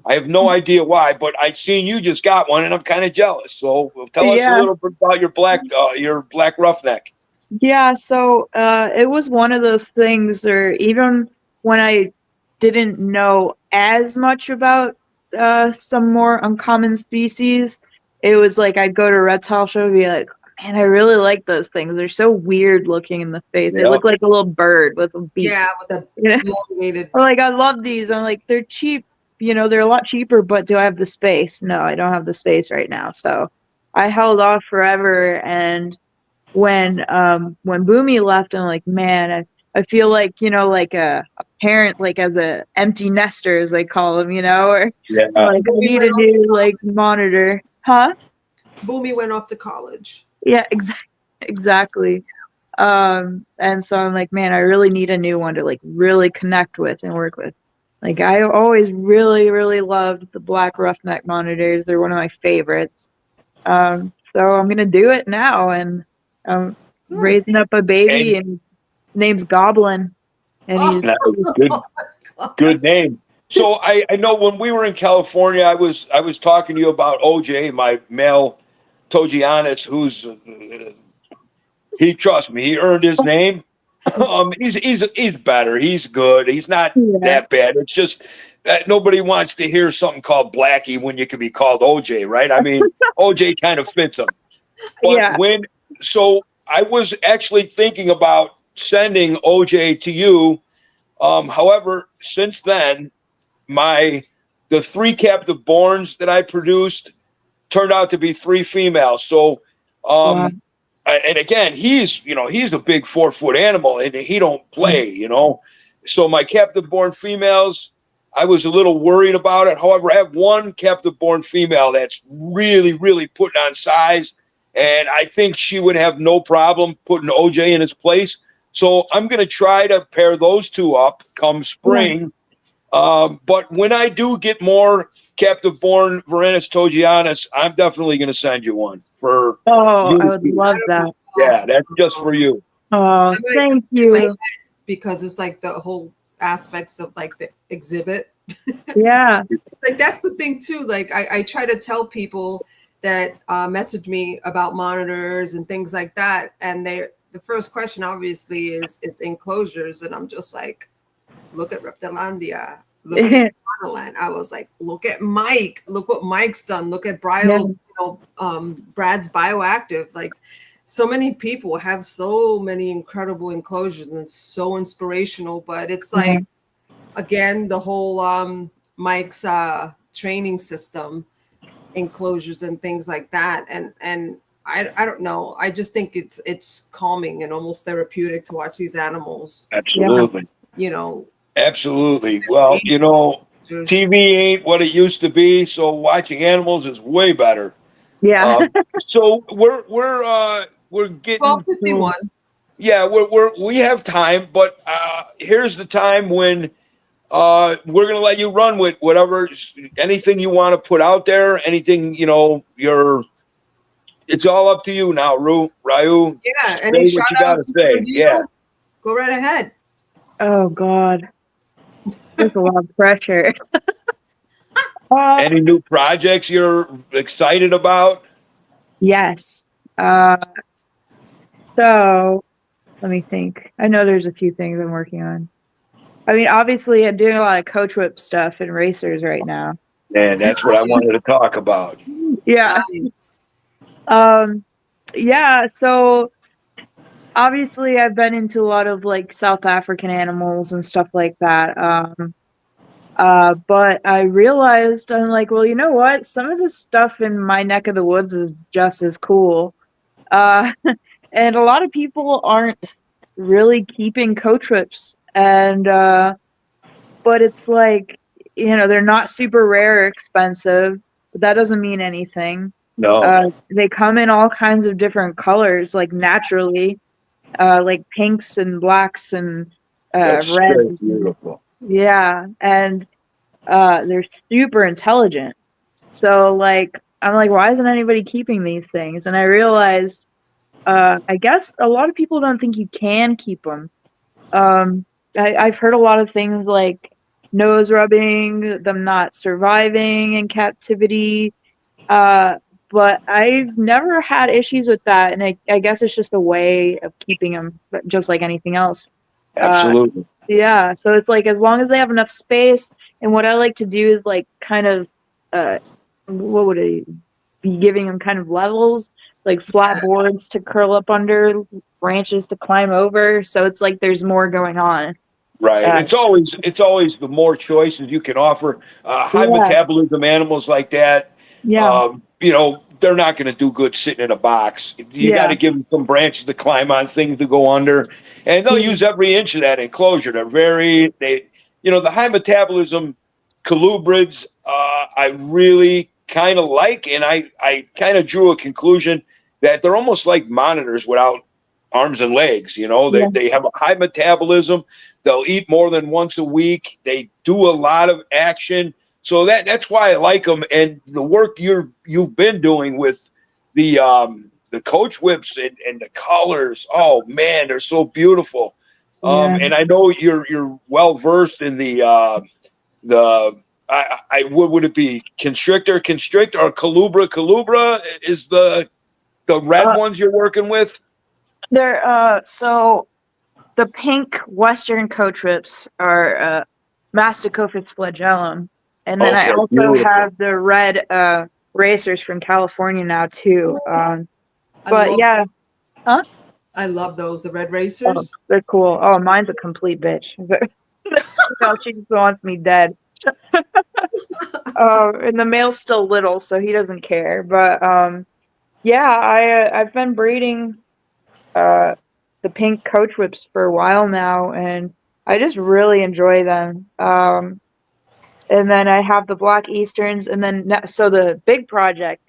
I have no idea why, but I've seen you just got one, and I'm kind of jealous. So tell us a little bit about your black roughneck. Yeah, so it was one of those things, or even when I didn't know as much about some more uncommon species, it was like I'd go to a reptile show and be like, man, I really like those things. They're so weird looking in the face. They look like a little bird with a beak. Yeah, with a elongated. Like, I love these. I'm like, they're cheap. They're a lot cheaper, but do I have the space? No, I don't have the space right now. So I held off forever. And when Boomy left, I'm like, man, I feel like, like a parent, like as a empty nester, as they call them, or like I need a new monitor. Huh? Boomy went off to college. Yeah, exactly. And so I'm like, man, I really need a new one to really connect with and work with. Like, I always really, really loved the black roughneck monitors. They're one of my favorites. So I'm gonna do it now, and I'm raising up a baby, and his name's Goblin. And he's good name. So I know when we were in California, I was talking to you about OJ, my male Togianus, who's he trusts me. He earned his name. He's better. He's good. He's not that bad. It's just that nobody wants to hear something called Blackie when you can be called OJ, right? I mean, OJ kind of fits him. But So I was actually thinking about sending OJ to you. However, since then, the 3 captive borns that I produced turned out to be 3 females. So, Wow. and again, he's a big 4-foot animal, and he don't play. So my captive born females, I was a little worried about it. However, I have 1 captive born female that's really, really putting on size, and I think she would have no problem putting OJ in his place. So I'm going to try to pair those 2 up come spring. But when I do get more captive born Varanus togianus, I'm definitely going to send you one for Oh, you. I would love that. Yeah, that's just for you. Oh, thank you. Because it's like the whole aspects of like the exhibit. Yeah. Like that's the thing too. Like I try to tell people that message me about monitors and things like that, and the first question obviously is enclosures, and I'm just like, look at Reptilandia, look at Wonderland. I was like, look at Mike, look what Mike's done, look at Brad's Bioactive. Like so many people have so many incredible enclosures and it's so inspirational, but it's like again the whole Mike's training system, enclosures and things like that, and I don't know, I just think it's calming and almost therapeutic to watch these animals. Absolutely. Absolutely. Well, TV ain't what it used to be, so watching animals is way better. Yeah. So we're getting 12:51. Yeah, we have time, but here's the time when we're gonna let you run with whatever, anything you want to put out there, anything it's all up to you now, Rayu. Yeah, say any what shout you gotta outs say. Yeah, go right ahead. Oh God, there's a lot of pressure. Any new projects you're excited about? Yes. So let me think. I know there's a few things I'm working on. I mean, obviously, I'm doing a lot of coach whip stuff and racers right now. And that's what I wanted to talk about. Yeah. Nice. Yeah. So obviously, I've been into a lot of like South African animals and stuff like that. But I realized I'm like, well, you know what? Some of the stuff in my neck of the woods is just as cool. And a lot of people aren't really keeping coach whips, and but it's like, they're not super rare or expensive, but that doesn't mean anything. No, They come in all kinds of different colors, like naturally, like pinks and blacks and that's so reds. beautiful. Yeah, and they're super intelligent. So like, I'm like, why isn't anybody keeping these things? And I realized, I guess a lot of people don't think you can keep them. I've heard a lot of things like nose rubbing, them not surviving in captivity. But I've never had issues with that, and I guess it's just a way of keeping them, just like anything else. Absolutely. Yeah, so it's like as long as they have enough space, and what I like to do is like kind of, what would it be, giving them kind of levels, like flat boards to curl up under, branches to climb over. So it's like there's more going on. Right. It's always the more choices you can offer. High metabolism animals like that, Yeah. they're not going to do good sitting in a box. You got Yeah. to give them some branches to climb on, things to go under, and they'll use every inch of that enclosure. The high metabolism colubrids, I really kind of like, and I kind of drew a conclusion that they're almost like monitors without arms and legs. They have a high metabolism. They'll eat more than once a week. They do a lot of action. So that's why I like them. And the work you've been doing with the coach whips and the colors, oh man, they're so beautiful. And I know you're well versed in what would it be? Constrictor, or Calubra is the red ones you're working with? They're so the pink Western coach whips are Masticophis flagellum, and then I also have the red racers from California now too. But yeah, Huh? I love those, the red Oh, racers. they're cool. Oh, mine's a complete bitch. No, she just wants me dead. And the male's still little, so he doesn't care. But yeah, I've been breeding the pink coach whips for a while now, and I just really enjoy them. And then I have the black easterns, and then so the big project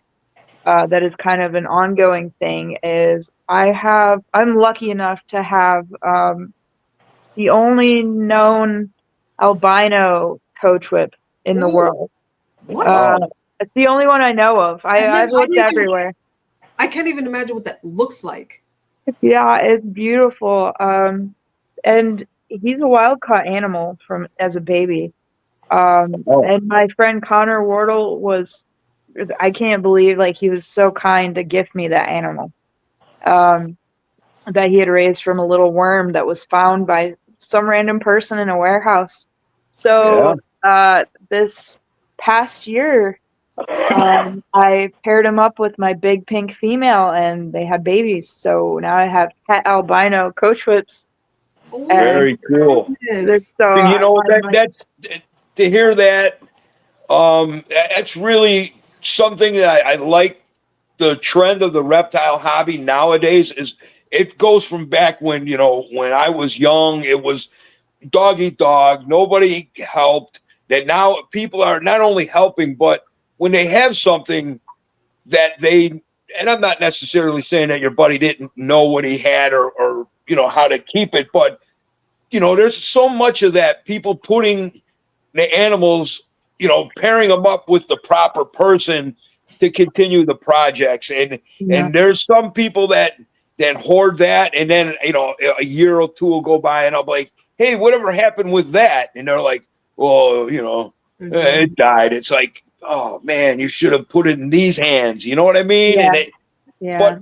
that is kind of an ongoing thing is I'm lucky enough to have the only known albino coach whip in the Ooh, world. what? Uh, Wow. it's the only one I know of. I've looked everywhere. I can't even imagine what that looks like. Yeah, it's beautiful. And he's a wild caught animal from as a baby. Oh, And my friend Connor Wardle was, I can't believe, like, he was so kind to gift me that animal. Um, that he had raised from a little worm that was found by some random person in a warehouse. yeah. So, this past year, I paired him up with my big pink female, and they had babies. So now I have pet albino coach whips, Oh and Very cool. they're goodness. so You know I'm like, that's to hear that. That's really something that I like. The trend of the reptile hobby nowadays is it goes from back when when I was young. It was dog eat dog. Nobody helped. That now people are not only helping, but when they have something that they and I'm not necessarily saying that your buddy didn't know what he had or how to keep it, but there's so much of that people putting the animals, pairing them up with the proper person to continue the projects. yeah, And there's some people that hoard that, and then a year or two will go by, and I'll be like, hey, whatever happened with that? And they're like, well, it died. It's like, oh man, you should have put it in these hands. You know what I mean? yeah, But yeah,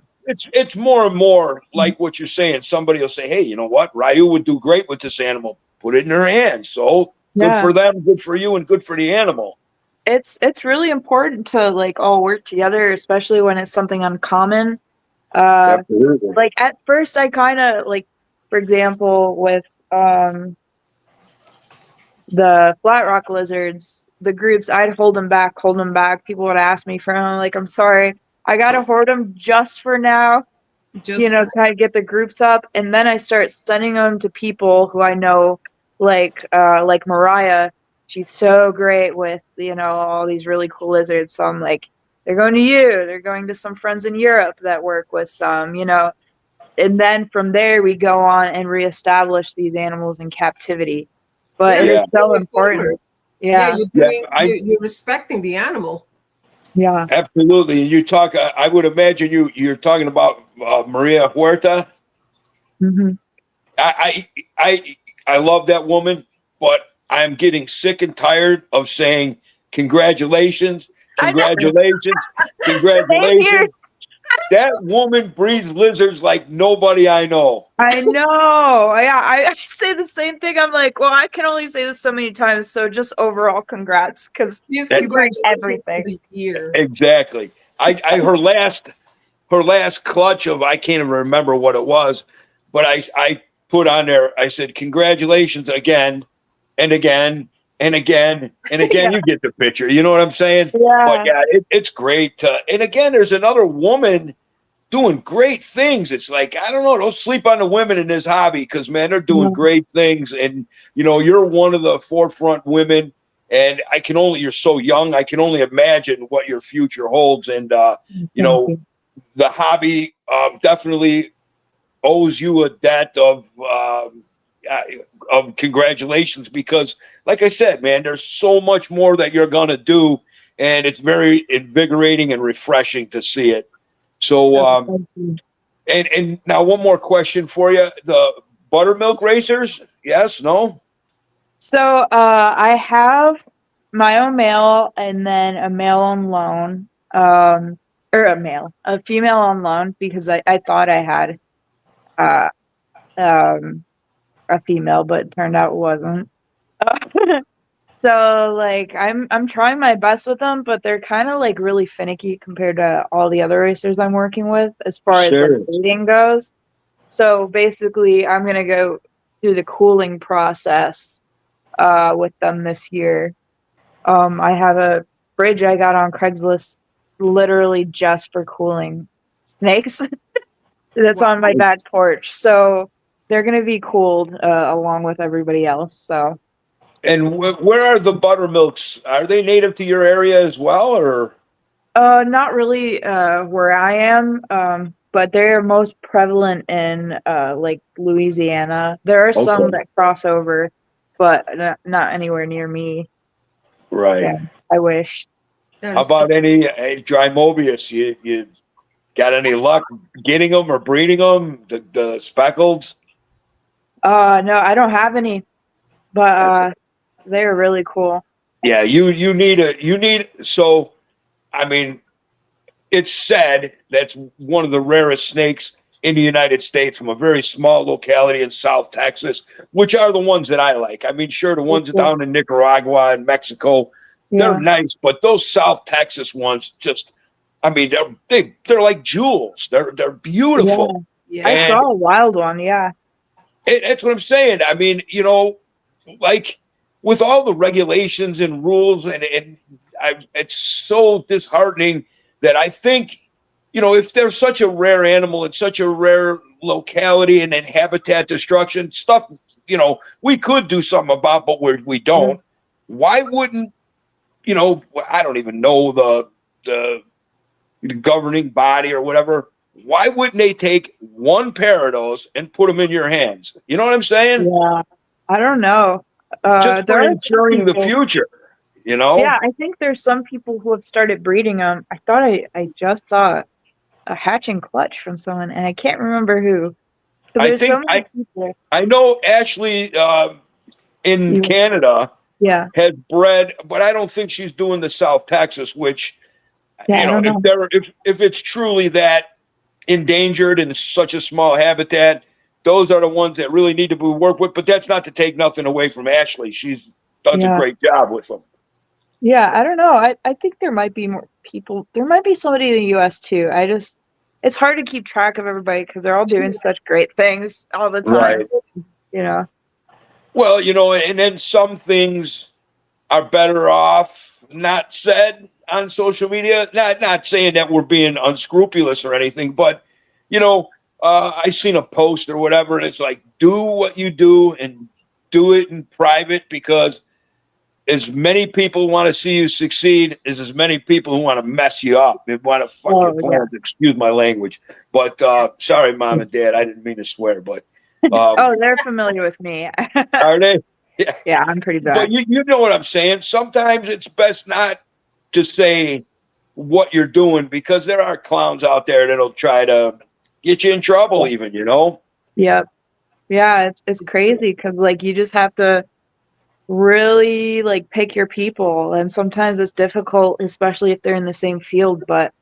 it's more and more like what you're saying. Somebody will say, hey, you know what? Ryu would do great with this animal. Put it in her hands. So good yeah. for them, good for you, and good for the animal. It's really important to like all work together, especially when it's something uncommon. Uh, Absolutely. like at first, I kind of like, for example, with um the flat rock lizards, the groups, I'd hold them back, hold them back. People would ask me for them, like, I'm sorry, I gotta hoard them just for now, Just for kind of get the groups up, and then I start sending them to people who I know, like Mariah. She's so great with all these really cool lizards. So I'm like, they're going to you. They're going to some friends in Europe that work with some, and then from there we go on and reestablish these animals in captivity. But yeah, it you is Yeah. so pay it forward. important. Yeah, Yeah, you're Yeah. doing you're respecting the animal. yeah. Absolutely. And you talk, I would imagine you're talking about Maria Huerta. Hmm. I, I, I love that woman, but I'm getting sick and tired of saying congratulations, I know. congratulations, Same here. congratulations. That woman breeds lizards like nobody I know. I know. Yeah, I say the same thing. I'm like, well, I can only say this so many times. So just overall, congrats, because Yes, That you bring congratulations for everything. the year. exactly. I her last clutch of I can't even remember what it was, but I put on there. I said congratulations again and again and again and again. Yeah, You get the picture. You know what I'm saying? But yeah, yeah, it's great. And again, there's another woman doing great things. It's like I don't know. Don't sleep on the women in this hobby because man, they're doing yeah. great things. And you're one of the forefront women. And you're so young. I can only imagine what your future holds. And you Thank know, you. the hobby definitely owes you a debt uh, of congratulations because, like I said, man, there's so much more that you're gonna do, and it's very invigorating and refreshing to see it. So, Oh, thank you. and now one more question for you: the buttermilk racers? Yes? No? So, I have my own male and then a male on loan. Or a female on loan because I thought I had uh a female, but it turned out it wasn't. So like I'm trying my best with them, but they're kind of like really finicky compared to all the other racers I'm working with as far as like Serious. breeding goes. So basically, I'm gonna go through the cooling process with them this year. I have a fridge I got on Craigslist literally just for cooling snakes. That's Wow. on my back porch. So they're gonna be cooled along with everybody else. So And where are the buttermilks? Are they native to your area as well, or? not really where I am, but they're most prevalent in like Louisiana. There are some Okay. that cross over, but not anywhere near me. Right. Yeah, I wish. That How is so about any Drimobius? You got any luck getting them or breeding them? The speckleds? No, I don't have any, but That's they're really cool. yeah. You need so. I mean, it's said that's one of the rarest snakes in the United States from a very small locality in South Texas, which are the ones that I like. I mean, sure, the ones down in Nicaragua and Mexico, they're Yeah, nice, but those South Texas ones just, I mean, they're like jewels. They're yeah. beautiful, I yeah. and saw a wild one. Yeah, that's what I'm saying. I mean, like with all the regulations and rules, it's so disheartening that I think, if there's such a rare animal in such a rare locality and then habitat destruction stuff, we could do something about, but we don't. Why wouldn't, I don't even know the governing body or whatever. Why wouldn't they take one pair of those and put them in your hands? You know what I'm saying? yeah. I don't know. Just There for are some ensuring the people. future, Yeah, I think there's some people who have started breeding them. I thought I just saw a hatching clutch from someone, and I can't remember who. But I there's so think many people. I know Ashley in You, Canada yeah, has bred, but I don't think she's doing the South Texas, which yeah. I don't if know. there if it's truly that endangered in such a small habitat, those are the ones that really need to be worked with. But that's not to take nothing away from Ashley. She's does a Yeah, great job with them. yeah. I don't know. I think there might be more people. There might be somebody in the U.S. too. It's hard to keep track of everybody because they're all doing such great things all the time. Right. You know. Well, and then some things are better off not said on social media. Not saying that we're being unscrupulous or anything, but I seen a post or whatever, and it's like, do what you do and do it in private, because as many people want to see you succeed as many people who want to mess you up. They want to fuck your Oh yeah. plans. Excuse my language, but sorry, mom and dad, I didn't mean to swear, but Oh, they're familiar with me. are they? Yeah. Yeah, I'm pretty But bad. you know what I'm saying. Sometimes it's best not to say what you're doing, because there are clowns out there that'll try to get you in trouble, even. Yep. Yeah, it's crazy because like you just have to really like pick your people, and sometimes it's difficult, especially if they're in the same field, but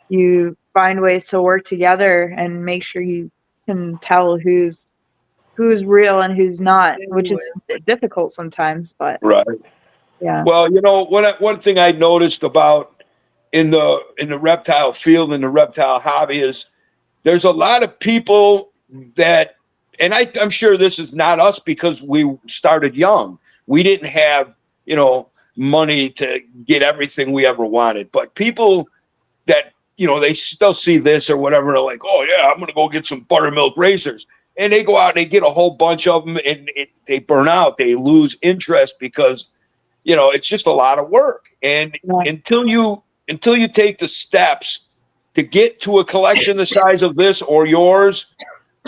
you find ways to work together and make sure you can tell who's real and who's not, which is difficult sometimes, but Right. yeah. Well, one thing I noticed about in the reptile field, in the reptile hobby, is there's a lot of people that, and I'm sure this is not us because we started young. We didn't have, money to get everything we ever wanted. But people that, they still see this or whatever, they're like, oh yeah, I'm going to go get some buttermilk racers. And they go out and they get a whole bunch of them, and they burn out. They lose interest because, it's just a lot of work. And Yeah. until you take the steps to get to a collection the size of this or yours,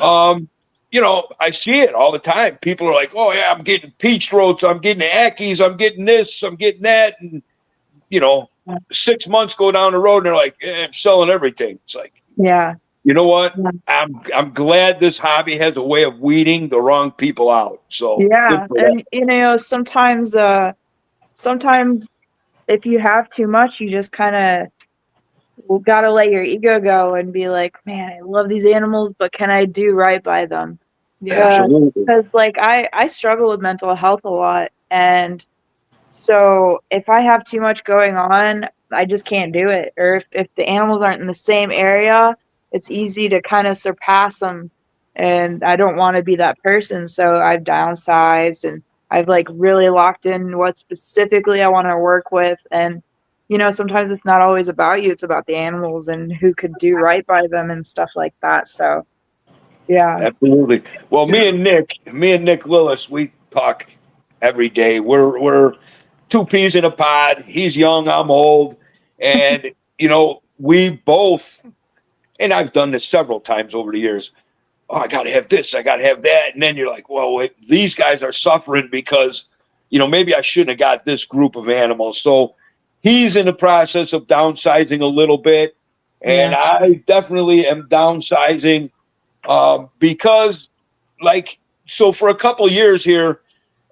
I see it all the time. People are like, oh yeah, I'm getting peach throats, I'm getting Ackies, I'm getting this, I'm getting that. And, 6 months go down the road and they're like, I'm selling everything. It's like, Yeah. you know what? Yeah. I'm glad this hobby has a way of weeding the wrong people out. So good Yeah. for that. And sometimes if you have too much, you just kind of gotta let your ego go and be like, man, I love these animals, but can I do right by them? Yeah. Absolutely. Because like I struggle with mental health a lot, and So if I have too much going on, I just can't do it. Or if the animals aren't in the same area, it's easy to kind of surpass them. And I don't want to be that person. So I've downsized and I've like really locked in what specifically I want to work with. And, you know, sometimes it's not always about you, it's about the animals and who could do right by them and stuff like that. So, yeah. Absolutely. Well, me and Nick Lillis, we talk every day. We're two peas in a pod. He's young, I'm old, and we both. And I've done this several times over the years. Oh, I got to have this. I got to have that. And then you're like, well, wait, these guys are suffering because, maybe I shouldn't have got this group of animals. So he's in the process of downsizing a little bit. And I definitely am downsizing because, so for a couple of years here,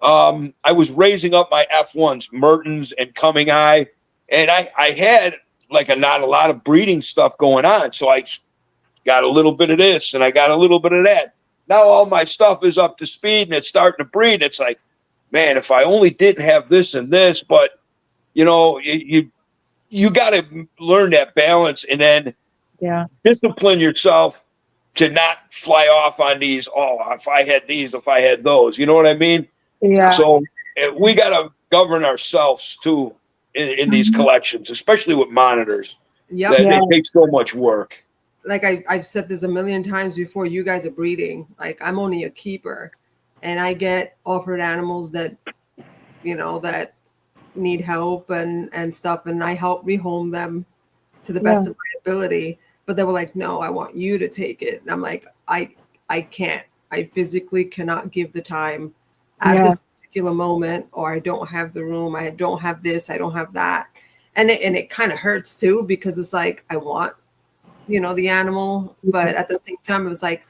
I was raising up my F1s, Mertens and Coming Eye. And I had not a lot of breeding stuff going on. So I got a little bit of this and I got a little bit of that. Now all my stuff is up to speed and it's starting to breed. It's like, man, if I only didn't have this and this, but you got to learn that balance and then discipline yourself to not fly off on these. Oh, if I had these, if I had those, you know what I mean? Yeah. So we got to govern ourselves too in these collections, especially with monitors. Yep. They take so much work. Like I've said this a million times before, you guys are breeding. Like I'm only a keeper and I get offered animals that, that need help and stuff. And I help rehome them to the best of my ability. But they were like, no, I want you to take it. And I'm like, I can't. I physically cannot give the time at this particular moment, or I don't have the room. I don't have this. I don't have that. And it kind of hurts too, because it's like, I want, the animal, but at the same time, it was like,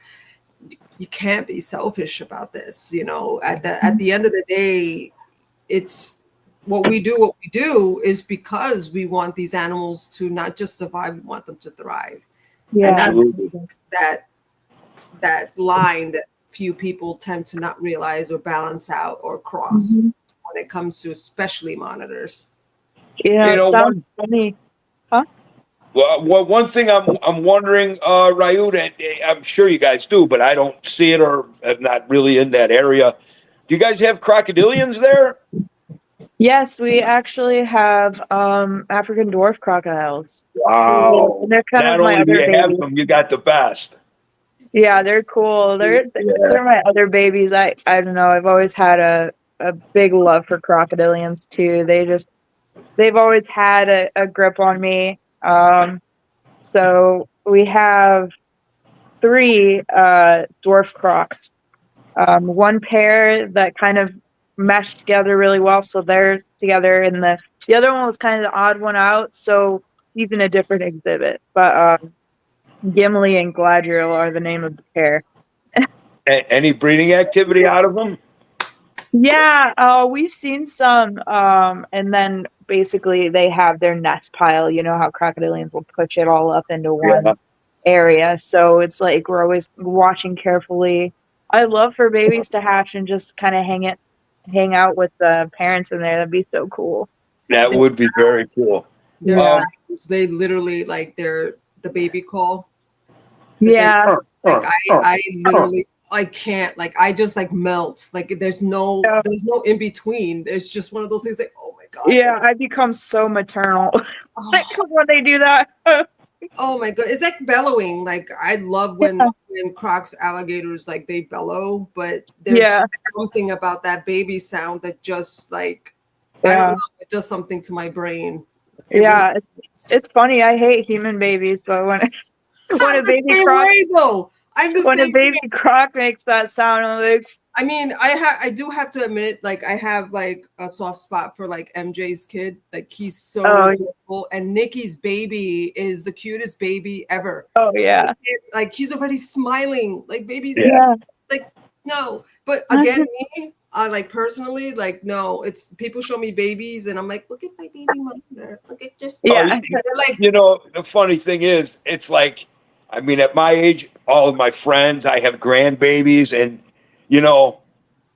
you can't be selfish about this. At the end of the day, it's what we do is because we want these animals to not just survive, we want them to thrive. And that's that line that few people tend to not realize or balance out or cross when it comes to especially monitors. Yeah, sounds funny. Huh? Well, one thing I'm wondering, Rayu, and I'm sure you guys do, but I don't see it or I'm not really in that area. Do you guys have crocodilians there? Yes, we actually have African dwarf crocodiles. Wow. They're kind Not of my only do other you have babies. them, you got the best. Yeah, they're cool. They're my other babies. I don't know. I've always had a big love for crocodilians too. They've always had a grip on me. So we have 3 dwarf crocs. One pair that kind of meshed together really well, so they're together, and the other one was kind of the odd one out, so he's in a different exhibit. But Gimli and Gladriel are the name of the pair. Any breeding activity out of them? Yeah, we've seen some, and then basically they have their nest pile. You know how crocodilians will push it all up into one area, so it's like we're always watching carefully. I love for babies to hatch and just kind of hang out with the parents in there. That'd be so cool. That would be very cool. They literally they're the baby call. Yeah. I literally I can't I just melt. There's no in between. It's just one of those things oh my God. Yeah, I become so maternal when they do that. Oh my God. It's like bellowing. I love when crocs, alligators, they bellow, but there's something about that baby sound that just I don't know, it does something to my brain. It's funny. I hate human babies, but when a baby croc makes that sound, I'm like, I mean, I do have to admit, I have a soft spot for MJ's kid. He's so adorable, and Nikki's baby is the cutest baby ever. Oh yeah, he's already smiling, babies. Yeah. No, but again, me, personally, no. It's people show me babies, and I'm like, look at my baby mother. Look at this. Yeah, the funny thing is, it's at my age, all of my friends, I have grandbabies, and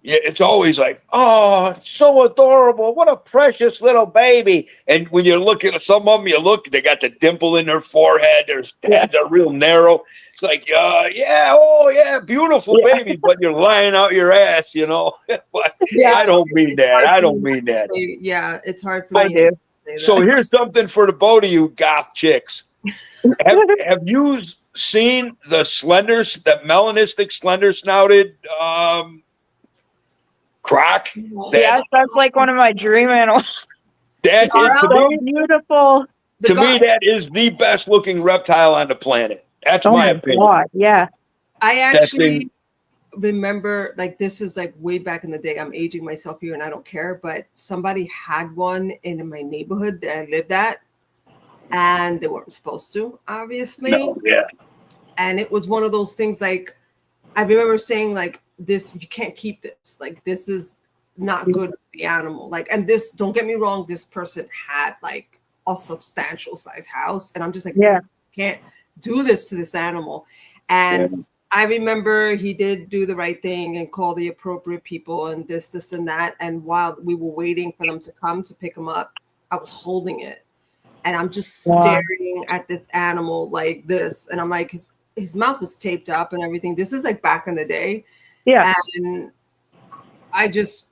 Yeah, it's always like, oh, it's so adorable. What a precious little baby. And when you look at some of them, they got the dimple in their forehead. Their heads are real narrow. It's like, yeah, oh, yeah, beautiful baby, but you're lying out your ass, you know. Yeah, I don't mean that. I don't mean that. Yeah, it's hard for I me do. to say So that. here's something for the both of you goth chicks. Have you seen the melanistic slender snouted croc? Yes, that's like one of my dream animals. That is to So me, beautiful. that is the best looking reptile on the planet. That's Oh my my opinion. god, yeah. I That actually thing, remember, like, this is like way back in the day. I'm aging myself here and I don't care, but somebody had one in my neighborhood that I lived at, and they weren't supposed to, obviously. no, yeah. And it was one of those things, like, I remember saying, like, this, you can't keep this. Like, this is not good for the animal. Like, and this, don't get me wrong, this person had like a substantial size house. And I'm just like, Yeah. can't do this to this animal. And I remember he did do the right thing and call the appropriate people and this, and that. And while we were waiting for them to come to pick him up, I was holding it. And I'm just staring at this animal like this. And I'm like, his mouth was taped up and everything. This is like back in the day. Yeah. And I just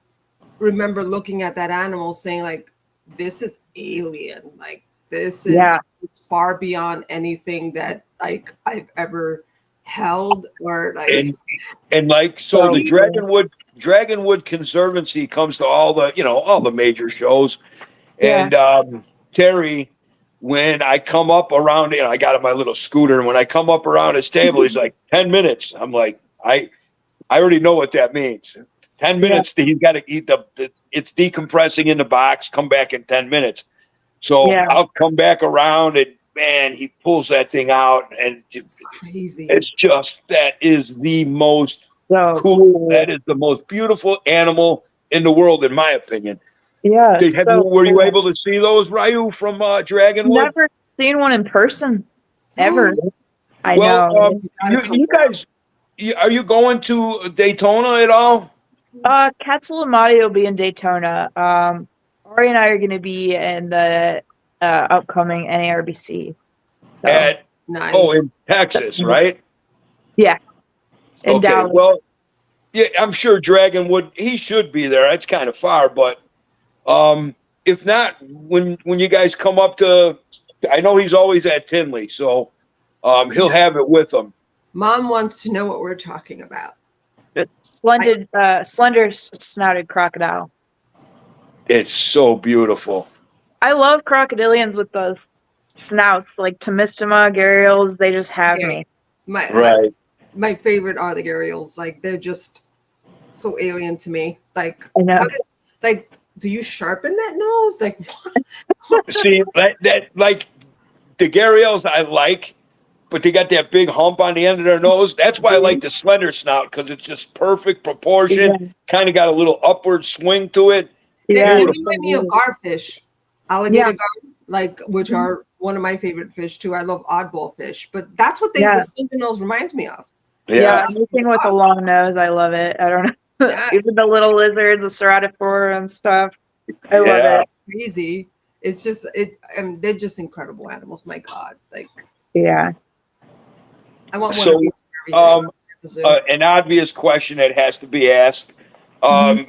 remember looking at that animal saying, like, this is alien. Like, this is far beyond anything that like I've ever held or like. And like, so the Dragonwood Conservancy comes to all the major shows. And Terry, when I come up around, I got on my little scooter, and when I come up around his table, he's like, 10 minutes. I'm like, I already know what that means. 10 minutes, he's got to eat it's decompressing in the box, come back in 10 minutes. So I'll come back around, and man, he pulls that thing out, and it's crazy. It's just, that is the most cool, that is the most beautiful animal in the world, in my opinion. Yeah. Were you able to see those, Rayu, from Dragonwood? Never seen one in person, ever. I know. You guys, are you going to Daytona at all? Katsulamati will be in Daytona. Ari and I are going to be in the upcoming NARBC. So. Nice. Oh, in Texas, right? Yeah. In Dallas. Well, yeah, I'm sure Dragonwood, he should be there. It's kind of far, but if not, when you guys come up to, I know he's always at Tinley, so he'll have it with him. Mom wants to know what we're talking about. Slender snouted crocodile. It's so beautiful. I love crocodilians with those snouts, like Tomistoma, gharials. They just have me. My favorite are the gharials. Like, they're just so alien to me. Like, I know. Do you sharpen that nose? Like, what? See, that like the gharials I like, but they got that big hump on the end of their nose. That's why I like the slender snout, because it's just perfect proportion. Yeah. Kind of got a little upward swing to it. Yeah, they remind me of garfish, alligator garfish, which are one of my favorite fish too. I love oddball fish, but that's what the slender nose reminds me of. Yeah, anything with a long nose, I love it. I don't know. Even the little lizards, the ceratophrora and stuff. I love it. Crazy. It's just and they're just incredible animals. My God, like. Yeah. I want one. An obvious question that has to be asked.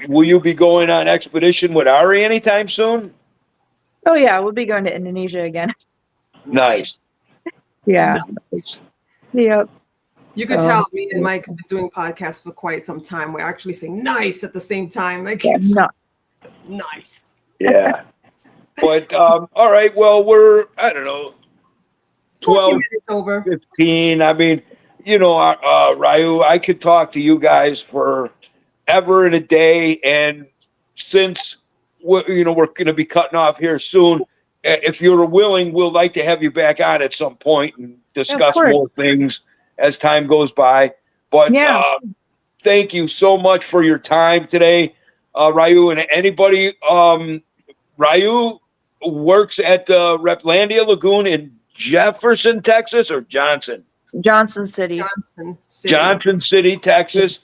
Will you be going on expedition with Ari anytime soon? Oh yeah, we'll be going to Indonesia again. Nice. Yeah. Nice. Yep. You could tell me and Mike have been doing podcasts for quite some time. We're actually saying nice at the same time. Like, it's nice. Yeah. But all right, well, we're, I don't know, 12 minutes over. 15. I mean, Rayu, I could talk to you guys for ever and a day. And since we're going to be cutting off here soon, if you're willing, we'll like to have you back on at some point and discuss more things as time goes by. But thank you so much for your time today, Rayu. And anybody, Rayu works at the Reptilandia Lagoon in Jefferson, Texas, or Johnson City, Texas.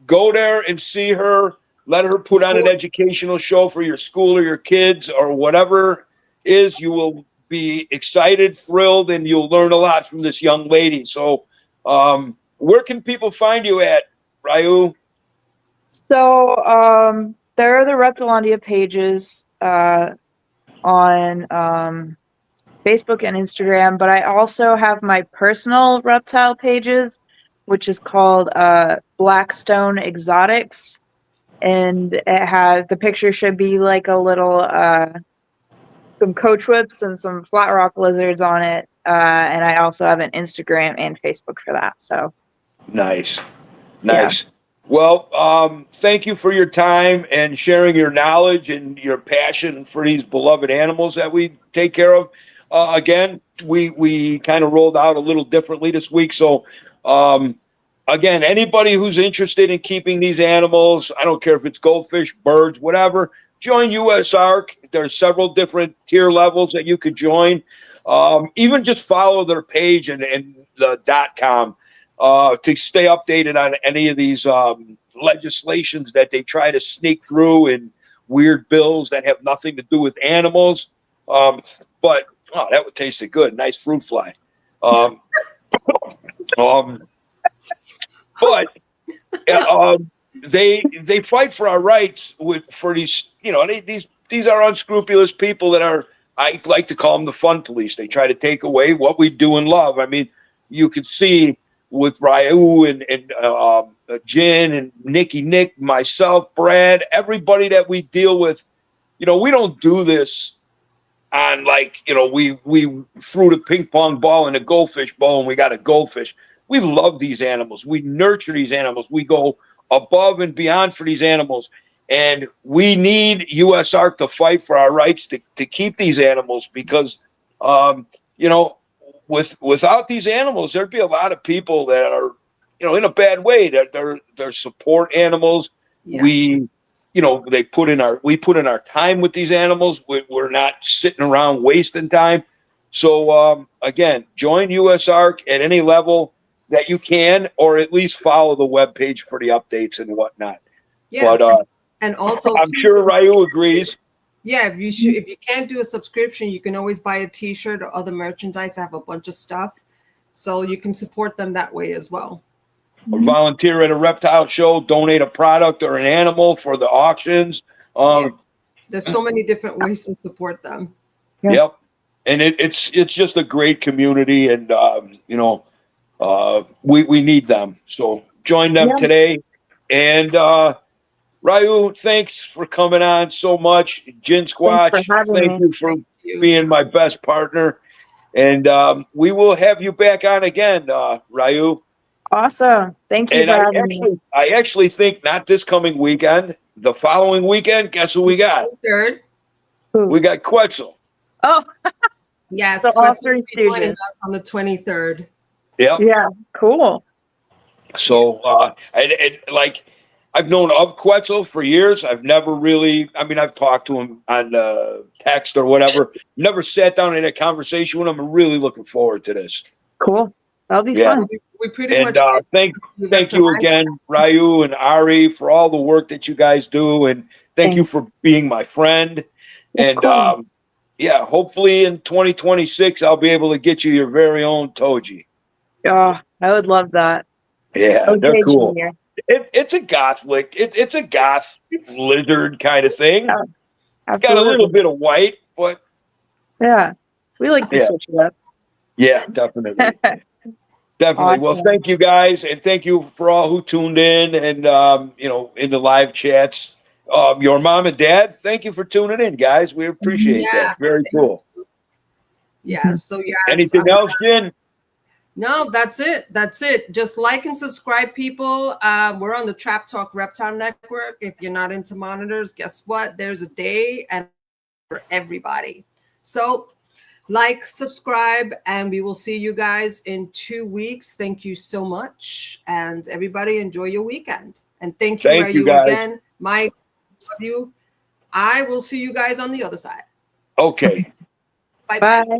Go there and see her. let her put on an educational show for your school or your kids or whatever is. You will be excited, thrilled, and you'll learn a lot from this young lady. So where can people find you at, Rayu? So there are the Reptilandia pages on Facebook and Instagram, but I also have my personal reptile pages, which is called Blackstone Exotics, and it has the picture should be like a little some coach whips and some flat rock lizards on it, and I also have an Instagram and Facebook for that. So Nice. yeah. Well, thank you for your time and sharing your knowledge and your passion for these beloved animals that we take care of. Again, we kind of rolled out a little differently this week. So, again, anybody who's interested in keeping these animals, I don't care if it's goldfish, birds, whatever, join USARC. There's several different tier levels that you could join. Even just follow their page and the .com. To stay updated on any of these legislations that they try to sneak through and weird bills that have nothing to do with animals. But that would taste good. Nice fruit fly. But they fight for our rights for these. These are unscrupulous people that are. I like to call them the fun police. They try to take away what we do and love. I mean, you could see with Rayu and Jen and Nick, myself, Brad, everybody that we deal with, we don't do this on we threw the ping pong ball in a goldfish bowl and we got a goldfish. We love these animals. We nurture these animals. We go above and beyond for these animals. And we need USARC to fight for our rights to keep these animals because, without these animals, there'd be a lot of people that are, in a bad way that they're support animals. Yes. We put in our time with these animals. We're not sitting around wasting time. So again, join USARC at any level that you can, or at least follow the webpage for the updates and whatnot. Yeah. But and also I'm sure Rayu agrees. Yeah, if you can't do a subscription, you can always buy a t-shirt or other merchandise. They have a bunch of stuff. So you can support them that way as well. Or volunteer at a reptile show, donate a product or an animal for the auctions. There's so many different ways to support them. Yeah. Yep. And it's just a great community, and we need them. So join them today. And Rayu, thanks for coming on so much. Gin Squatch, thank you for being my best partner. And we will have you back on again, Rayu. Awesome. Thank you. And I actually think not this coming weekend, the following weekend, guess who we got? Third. We got Quetzal. Oh, yes. So all three joining us on the 23rd. Yep. Yeah. Cool. So, I've known of Quetzal for years. I've never really, I've talked to him on text or whatever. Never sat down in a conversation with him. I'm really looking forward to this. Cool. That'll be fun. We pretty much thank you again, Rayu and Ari, for all the work that you guys do. And thank you for being my friend. And hopefully in 2026, I'll be able to get you your very own Toji. Oh, I would love that. Yeah, they're cool. It's a goth it's a goth lizard kind of thing. Yeah, it's got a little bit of white, but yeah, we like to switch it up. Yeah, definitely. Awesome. Well, thank you guys, and thank you for all who tuned in and in the live chats. Your mom and dad, thank you for tuning in, guys. We appreciate that. Very cool. Yes. So anything else, Jen? No, that's it. That's it. Just like and subscribe, people. We're on the Trap Talk Reptile Network. If you're not into monitors, guess what? There's a day and for everybody. So like, subscribe, and we will see you guys in 2 weeks. Thank you so much. And everybody enjoy your weekend. And thank you, Rayu, again. Mike, love you. I will see you guys on the other side. Okay. Bye-bye. Bye.